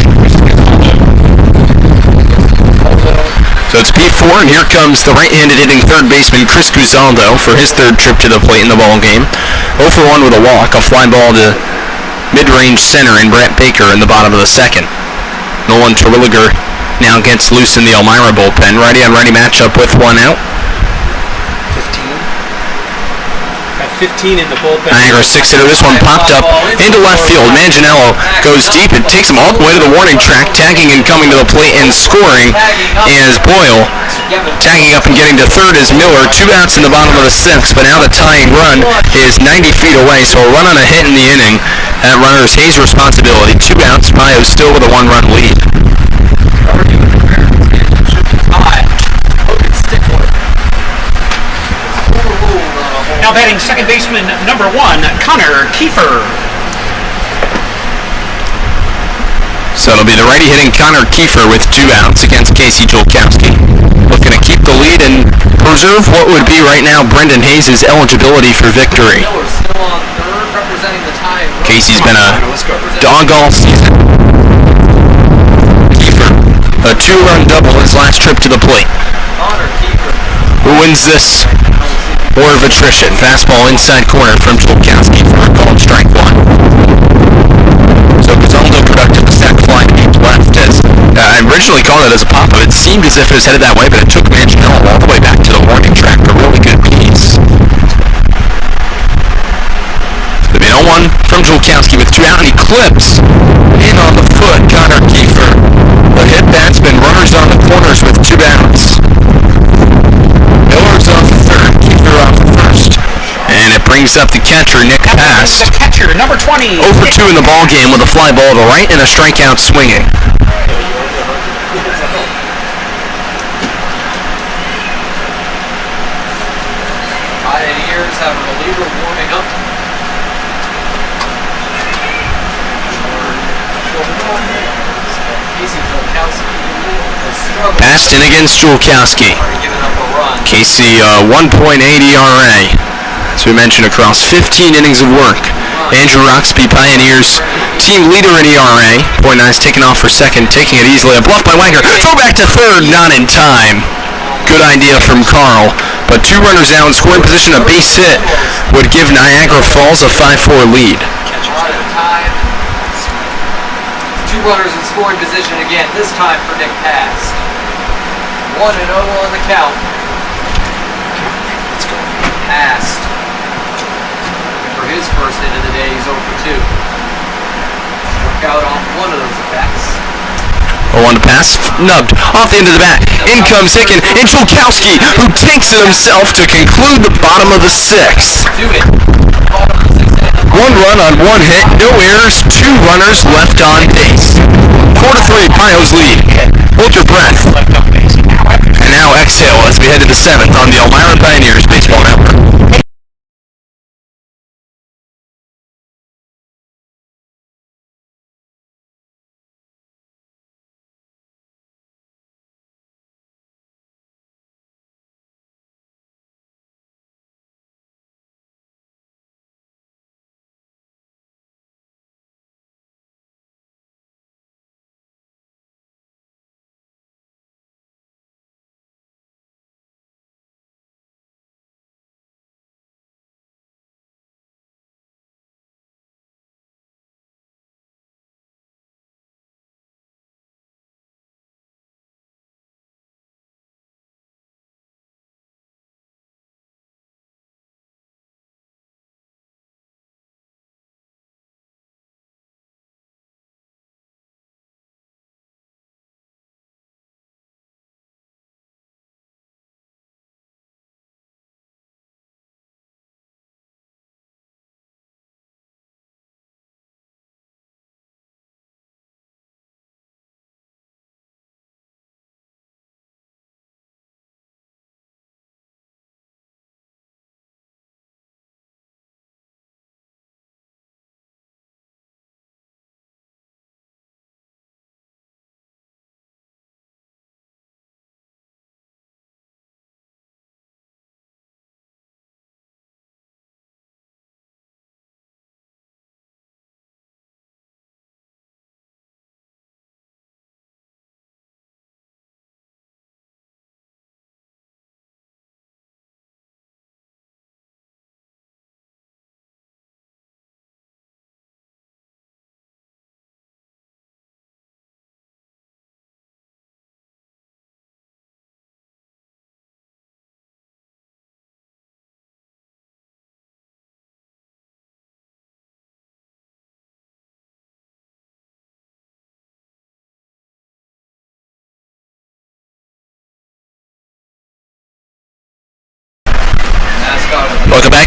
A: So it's P4, and here comes the right-handed hitting 3rd baseman Chris Guzaldo for his 3rd trip to the plate in the ball game. 0 for 1 with a walk, a fly ball to mid-range center in Brett Baker in the bottom of the 2nd. Nolan Terwilliger now gets loose in the Elmira bullpen. Righty-on-righty matchup with 1 out.
B: 15. Got 15 in the bullpen.
A: Niagara 6-hitter. This one popped up into left field. Manganiello goes deep and takes him all the way to the warning track, tagging and coming to the plate and scoring is Boyle. Tagging up and getting to third is Miller. 2 outs in the bottom of the 6th, but now the tying run is 90 feet away, so a run on a hit in the inning. That runner is Hayes' responsibility. 2 outs. Pio still with a 1-run lead.
B: Now batting second baseman number 1, Connor Kiefer.
A: So it'll be the righty hitting Connor Kiefer with 2 outs against Casey Julkowski. Looking to keep the lead and preserve what would be right now Brendan Hayes' eligibility for victory. Casey's been a dog all season. Kiefer, a 2-run double his last trip to the plate. Who wins this? War of attrition. Fastball inside corner from Julkowski for a called strike 1. So Gonzalo productive, the sac fly deep left. As I originally called it as a pop-up. It seemed as if it was headed that way, but it took Manganiello all the way back to the warning track. A really good piece. It's going to be 0-1 from Julkowski with 2 out, and he clips in on the foot Connor Kiefer. The hit batsman, runners on the corners with 2 outs. Miller's off the third, Kiefer off the first. And it brings up the catcher, Nick Past.
B: The catcher, number 20.
A: 0 for 2 in the ball game with a fly ball to right and a strikeout swinging.
C: Pioneers have a reliever warming up.
A: Past in against Julkowski. Casey, 1.8 ERA. As we mentioned, across 15 innings of work. Andrew Roxby, Pioneers team leader in ERA. .9's taken off for second, taking it easily. A bluff by Wagner. Throw back to third, not in time. Good idea from Carl. But 2 runners out in scoring position. A base hit would give Niagara Falls a 5-4 lead.
C: 2 runners in scoring position again, this time for Nick Past. 1-0 on the count. Past. For his first hit of the day, he's 0 for 2. Struck out on one of those attacks.
A: 0-1 to pass, nubbed off the end of the bat. In comes Hicken, and Julkowski, who takes it himself to conclude the bottom of the 6th. 1 run on 1 hit, no errors, 2 runners left on base. 4-3, Pio's lead. Hold your breath. And now exhale as we head to the 7th on the Elmira Pioneers Baseball Network.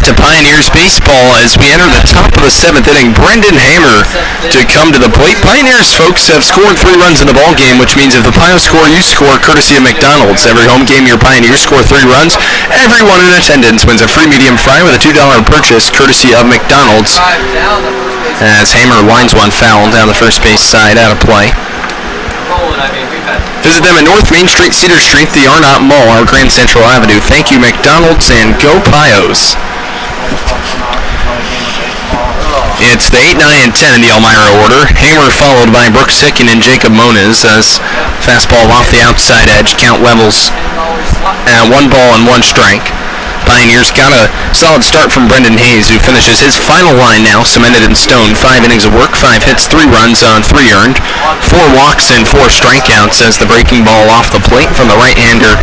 A: to Pioneers baseball as we enter the top of the 7th inning. Brendan Hammer to come to the plate. Pioneers folks have scored 3 runs in the ball game, which means if the Pio score, you score, courtesy of McDonald's. Every home game your Pioneers score 3 runs. Everyone in attendance wins a free medium fry with a $2 purchase, courtesy of McDonald's. As Hammer lines one foul down the first base side, out of play. Visit them at North Main Street, Cedar Street, the Arnott Mall, or Grand Central Avenue. Thank you, McDonald's, and go Pios. It's the 8, 9, and 10 in the Elmira order. Hammer followed by Brooks Hicken and Jacob Moniz as fastball off the outside edge. Count levels at 1 ball and 1 strike. Pioneers got a solid start from Brendan Hayes, who finishes his final line now, cemented in stone. 5 innings of work, 5 hits, 3 runs on 3 earned, 4 walks and 4 strikeouts as the breaking ball off the plate from the right-hander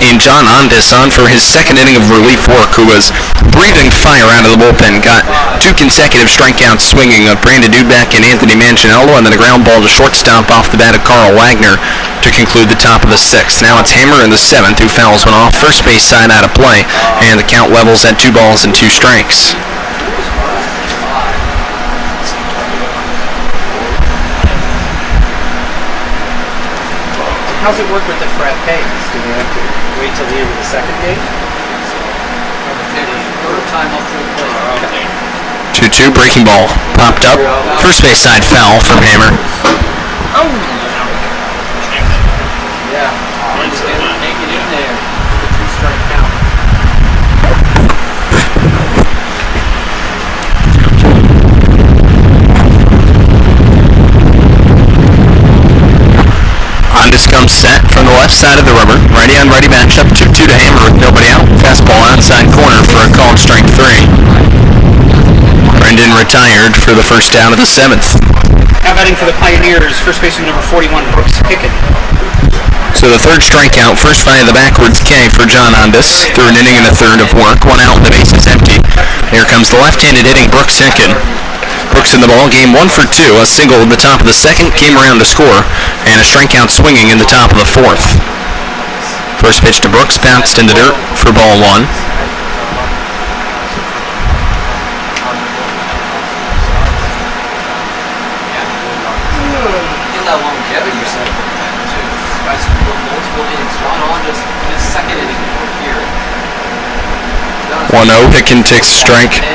A: in John Ondas on for his 2nd inning of relief work, who was breathing fire out of the bullpen. Got 2 consecutive strikeouts swinging of Brandon Dubek and Anthony Manganiello, and then a ground ball to shortstop off the bat of Carl Wagner to conclude the top of the 6th. Now it's Hammer in the 7th, who fouls one off first base side out of play, and the count levels at 2 balls and 2 strikes.
B: How's it work with the frappes? Do they have to wait till the end of the 2nd game?
C: Third time up to the plate.
A: 2-2, breaking ball popped up. First base side foul from Hammer.
B: Oh!
C: Yeah, just make it in there. 2-strike count.
A: Ondas comes set from the left side of the rubber. Righty on righty matchup. 2-2 to Hammer with nobody out. Fastball outside corner for a called strike 3. Brendan retired for the first out of the 7th.
B: Now batting for the Pioneers, first baseman number 41, Brooks Hicken.
A: So the 3rd strikeout, first via the backwards K for John Ondas. Through an inning and a 3rd of work. 1 out, the base is empty. Here comes the left-handed hitting Brooks Hicken. Brooks in the ball game 1 for 2. A single at the top of the 2nd, came around to score, and a strikeout swinging in the top of the 4th. First pitch to Brooks, bounced in the dirt for ball 1.
C: That longevity you're saying, too. Guys who put multiple innings. John Ondas in his 2nd inning here.
A: 1-0, Hicken takes a strike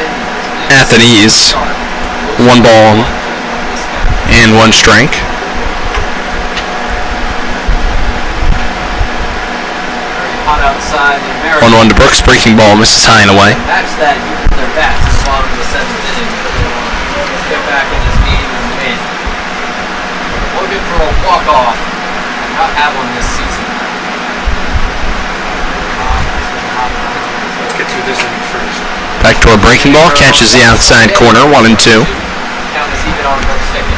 A: at the knees. 1 ball and 1 strike. 1-1 to Brooks, breaking ball, misses high and away.
C: Match that with their bats at the bottom of the 7th inning. Let's get back in this game and win. Looking for a walk-off. Not have one this season.
B: Let's get through this inning first.
A: Back to a breaking ball, catches the outside corner, 1-2.
C: Count is even on Brooks Hicken.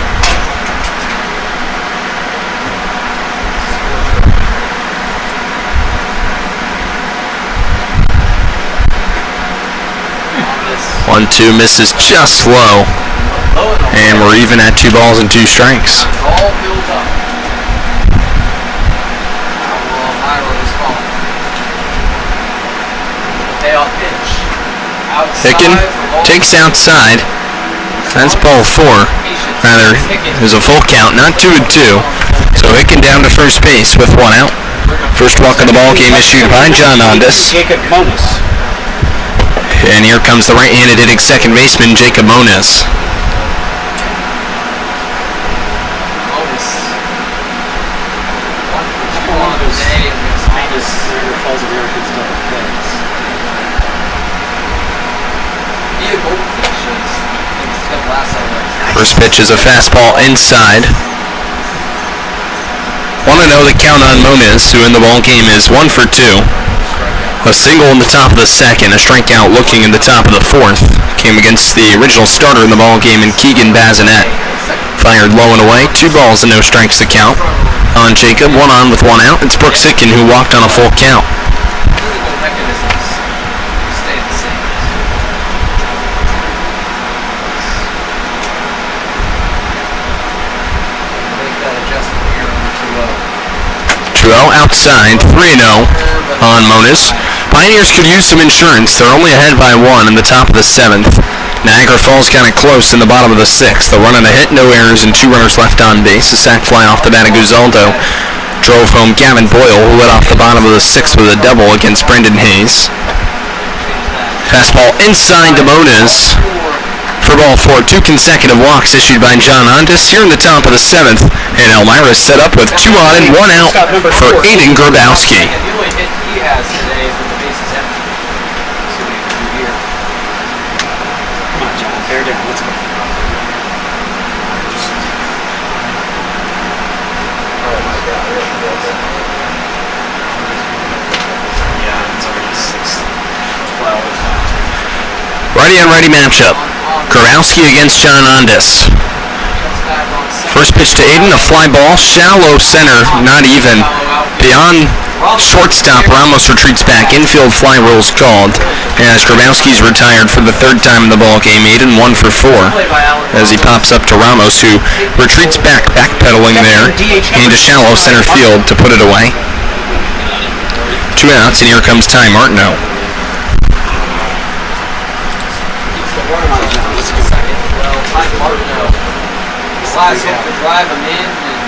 A: Once 1-2, misses just low. And we're even at 2 balls and 2 strikes.
C: All built up. Payoff pitch.
A: Hicken takes outside. That's ball 4. Rather, there's a full count, not 2-2. So Hicken down to first base with 1 out. First walk of the ball game issued by John Ondas.
B: Jacob Moniz.
A: And here comes the right-handed hitting second baseman, Jacob Moniz.
B: One of those famous Niagara Falls Americans double plays.
A: First pitch is a fastball inside. Want to know the count on Moniz, who in the ball game is 1 for 2. A single in the top of the 2nd, a strikeout looking in the top of the 4th. Came against the original starter in the ball game in Keegan Bazinet. Fired low and away, 2 balls and no strikes to count. On Jacob, 1 on with 1 out. It's Brooks Hicken who walked on a full count. Trudeau outside, 3-0 on Moniz. Pioneers could use some insurance. They're only ahead by 1 in the top of the 7th. Niagara Falls got it close in the bottom of the 6th. The run and a hit, no errors, and 2 runners left on base. A sac fly off the bat of Guzaldo drove home Gavin Boyle, who led off the bottom of the 6th with a double against Brendan Hayes. Fastball inside to Moniz for ball 4. 2 consecutive walks issued by John Ondas here in the top of the 7th. And Elmira set up with 2 on and 1 out for Aiden Grabowski.
C: The only hit he has today is with the bases empty.
B: Come on, John. Bear down. Let's go. Yeah, it's already 6. 12.
A: Righty on righty matchup. Grabowski against John Ondas. First pitch to Aiden, a fly ball, shallow center, not even. Beyond shortstop, Ramos retreats back. Infield fly rules called as Grabowski's retired for the 3rd time in the ball game. Aiden 1 for 4 as he pops up to Ramos, who retreats back, backpedaling there into shallow center field to put it away. 2 outs, and here comes Ty Martineau.
C: Last hope to drive him in and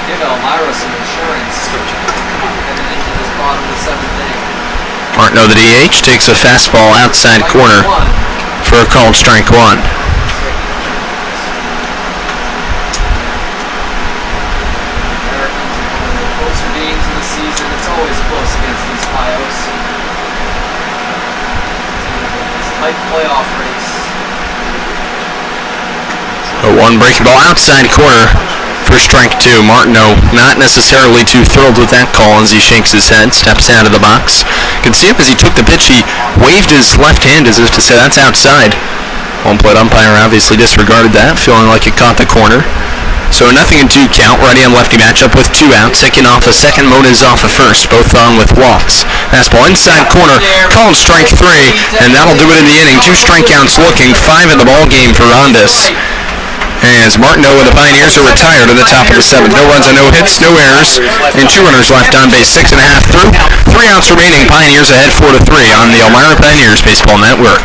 C: give Elmira some insurance heading into this bottom of the 7th inning.
A: Martineau, the DH, takes a fastball outside corner for a called strike 1.
C: Americans, one of the closer games of the season. It's always close against these Pios. This tight playoff race.
A: A 1 breaking ball outside corner for strike 2. Martineau not necessarily too thrilled with that call as he shakes his head, steps out of the box. You can see him as he took the pitch, he waved his left hand as if to say that's outside. Home plate umpire obviously disregarded that, feeling like it caught the corner. So 0-2 count, righty on lefty matchup with 2 outs. Second off a second, Moniz off a first, both on with walks. Fastball inside corner, called strike 3, and that'll do it in the inning. 2 strikeouts looking, 5 in the ball game for Ondas. As Martineau and the Pioneers are retired at the top of the 7th. No runs and no hits, no errors, and 2 runners left on base. 6.5 through. 3 outs remaining. Pioneers ahead 4-3 on the Elmira Pioneers Baseball Network.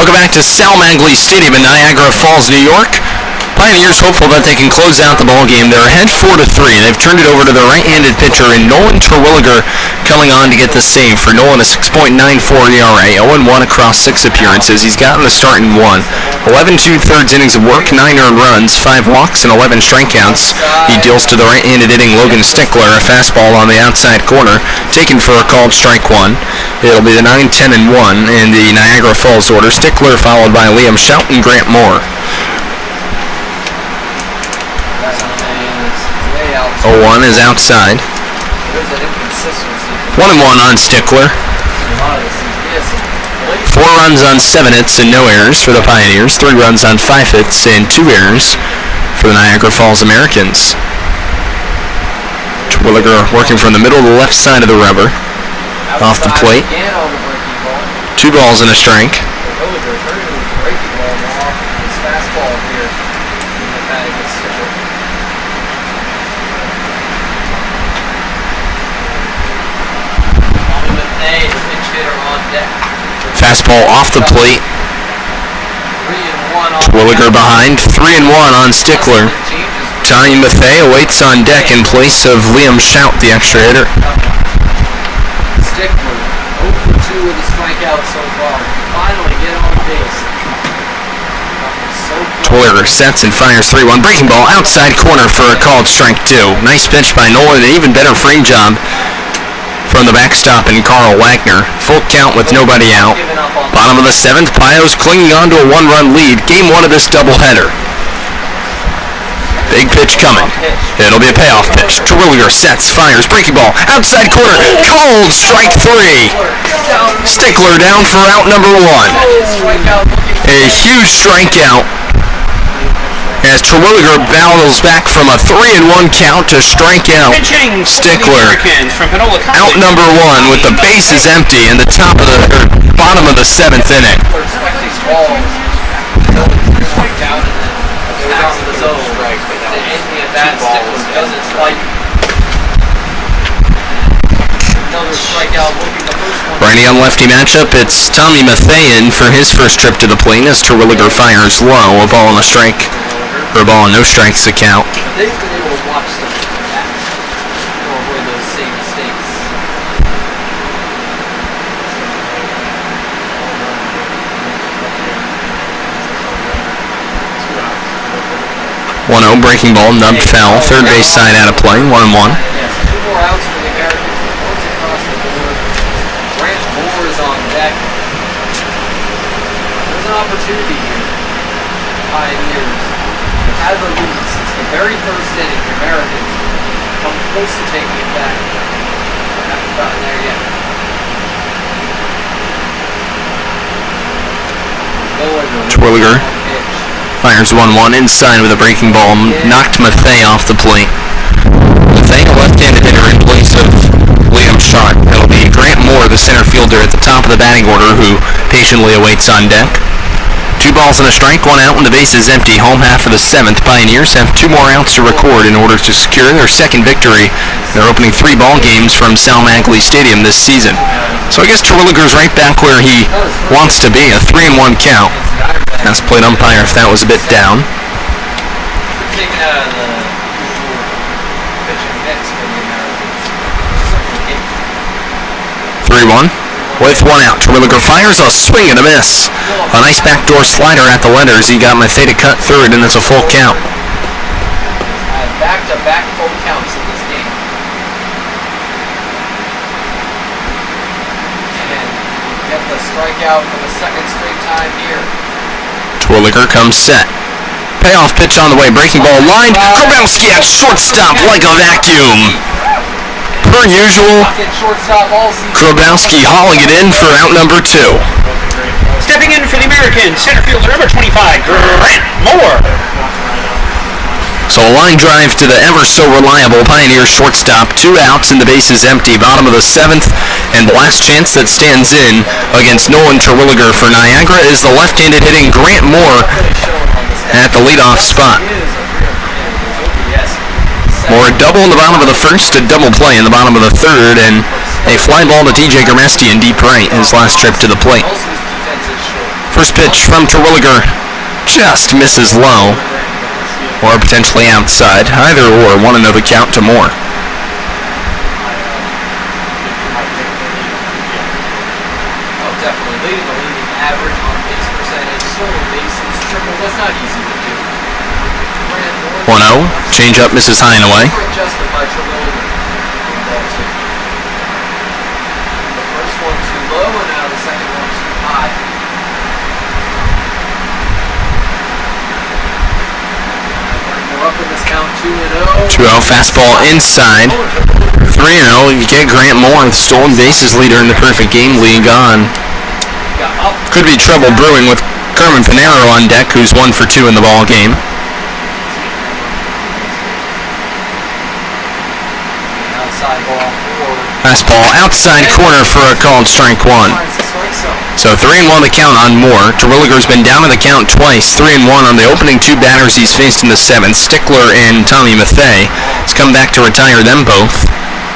A: Welcome back to Sal Maglie Stadium in Niagara Falls, New York. Pioneers hopeful that they can close out the ball game. They're ahead 4-3. They've turned it over to their right-handed pitcher in Nolan Terwilliger coming on to get the save. For Nolan, a 6.94 ERA, 0-1 across 6 appearances. He's gotten the start in 1. 11 2/3 innings of work, 9 earned runs, 5 walks, and 11 strikeouts. He deals to the right-handed hitting Logan Stickler, a fastball on the outside corner, taken for a called strike 1. It'll be the 9-10-1 in the Niagara Falls order. Stickler followed by Liam Shout and Grant Moore. 0-1 is outside. 1-1 on Stickler. 4 runs on 7 hits and no errors for the Pioneers. 3 runs on 5 hits and 2 errors for the Niagara Falls Americans. Terwilliger working from the middle of the left side of the rubber. Off the plate. 2 balls and a strike. Fastball off the plate. Terwilliger behind. 3-1 on Stickler. Tommy Mathey awaits on deck in place of Liam Shout, the extra hitter.
C: Stickler, 0-2 with a strikeout so far. Finally get on base.
A: Terwilliger sets and fires 3-1. Breaking ball outside corner for a called strike 2. Nice pitch by Nolan, an even better frame job from the backstop in Carl Wagner. Full count with nobody out. Bottom of the 7th, Pios clinging on to a 1-run lead. Game 1 of this doubleheader. Big pitch coming. It'll be a payoff pitch. Terwilliger sets, fires, breaking ball, outside corner, called strike 3. Stickler down for out number 1. A huge strikeout as Terwilliger battles back from a 3-1 count to strike out Stickler. Out number 1 with the bases empty in the bottom of the 7th inning. Righty on lefty matchup, it's Tommy Mathey for his first trip to the plate as Terwilliger fires low, a ball and a strike, or a ball and no strikes to count.
C: They've been able to watch stuff like that to avoid those same mistakes.
A: 1-0 breaking ball, nubbed foul, third base side out of play, 1-1.
C: Yes, 2 more outs for the Americans. Once across the board. Grant Moore is on deck. There's an opportunity here. Pioneers have a lead since the very first inning. The Americans come close to taking it back. They haven't gotten there yet.
A: Terwilliger fires 1-1 inside with a breaking ball, knocked Mathey off the plate. Mathey, a left-handed hitter in place of Liam Shout. It'll be Grant Moore, the center fielder at the top of the batting order, who patiently awaits on deck. 2 balls and a strike, 1 out, and the base is empty. Home half of the 7th. Pioneers have 2 more outs to record in order to secure their second victory. They're opening 3 ball games from Sal Maglie Stadium this season. So I guess Terwilliger's right back where he wants to be, a 3-1 count. That's plate umpire if that was a bit down.
C: Taken out of the usual pitching mix for the Americans.
A: 3-1. With 1 out, Terwilliger fires a swing and a miss. A nice backdoor slider at the letters. He got Mathey to cut third, and it's a full count.
C: Back-to-back full counts in this game. And get the strikeout for the second straight time here.
A: Terwilliger comes set. Payoff pitch on the way, breaking ball lined. Grabowski at shortstop like a vacuum. Per usual, Grabowski hauling it in for out number 2.
B: Stepping in for the Americans, center fielder number 25, Grant Moore.
A: So a line drive to the ever-so-reliable Pioneer shortstop. 2 outs and the base is empty. Bottom of the 7th, and the last chance that stands in against Nolan Terwilliger for Niagara is the left-handed hitting Grant Moore at the leadoff spot. Moore a double in the bottom of the 1st, a double play in the bottom of the 3rd, and a fly ball to TJ Gramesti in deep right, his last trip to the plate. First pitch from Terwilliger just misses low, or potentially outside. Either or, 1-0 the count to Moore.
C: Definitely leading the league average on base percentage, stolen bases, triples. That's not easy to do.
A: 1-0, change up misses high and away.
C: Adjusted by Terwilliger. The first one too low, and now the second one too high. We're up in this count, 2-0.
A: 2-0 fastball inside. 3-0. You get Grant Moore, the stolen bases leader in the perfect game league on. Could be trouble brewing with Carmen Pinero on deck, who's 1 for 2 in the ball game. Fastball outside corner for a called strike 1. So 3-1 the count on Moore. Terwilliger's been down in the count twice. 3-1 on the opening 2 batters he's faced in the 7th. Stickler and Tommy Mathey. He's come back to retire them both.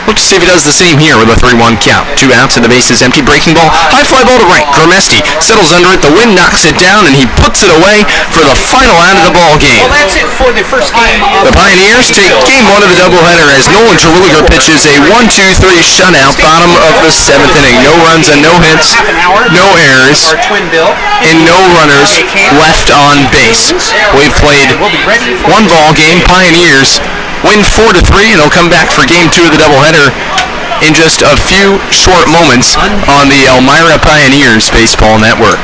A: Look to see if he does the same here with a 3-1 count. 2 outs and the bases empty. Breaking ball. High fly ball to right. Grimesti settles under it. The wind knocks it down, and he puts it away for the final out of the ball game.
B: Well, that's it for the first game of
A: The Pioneers take game 1 of the doubleheader as Nolan Terwilliger pitches a 1-2-3 shutout, bottom of the 7th inning. No runs and no hits, no errors,
B: our twin bill
A: and no runners left on base. We've played 1 ball game. Pioneers win 4-3, and they'll come back for game 2 of the doubleheader in just a few short moments on the Elmira Pioneers Baseball Network.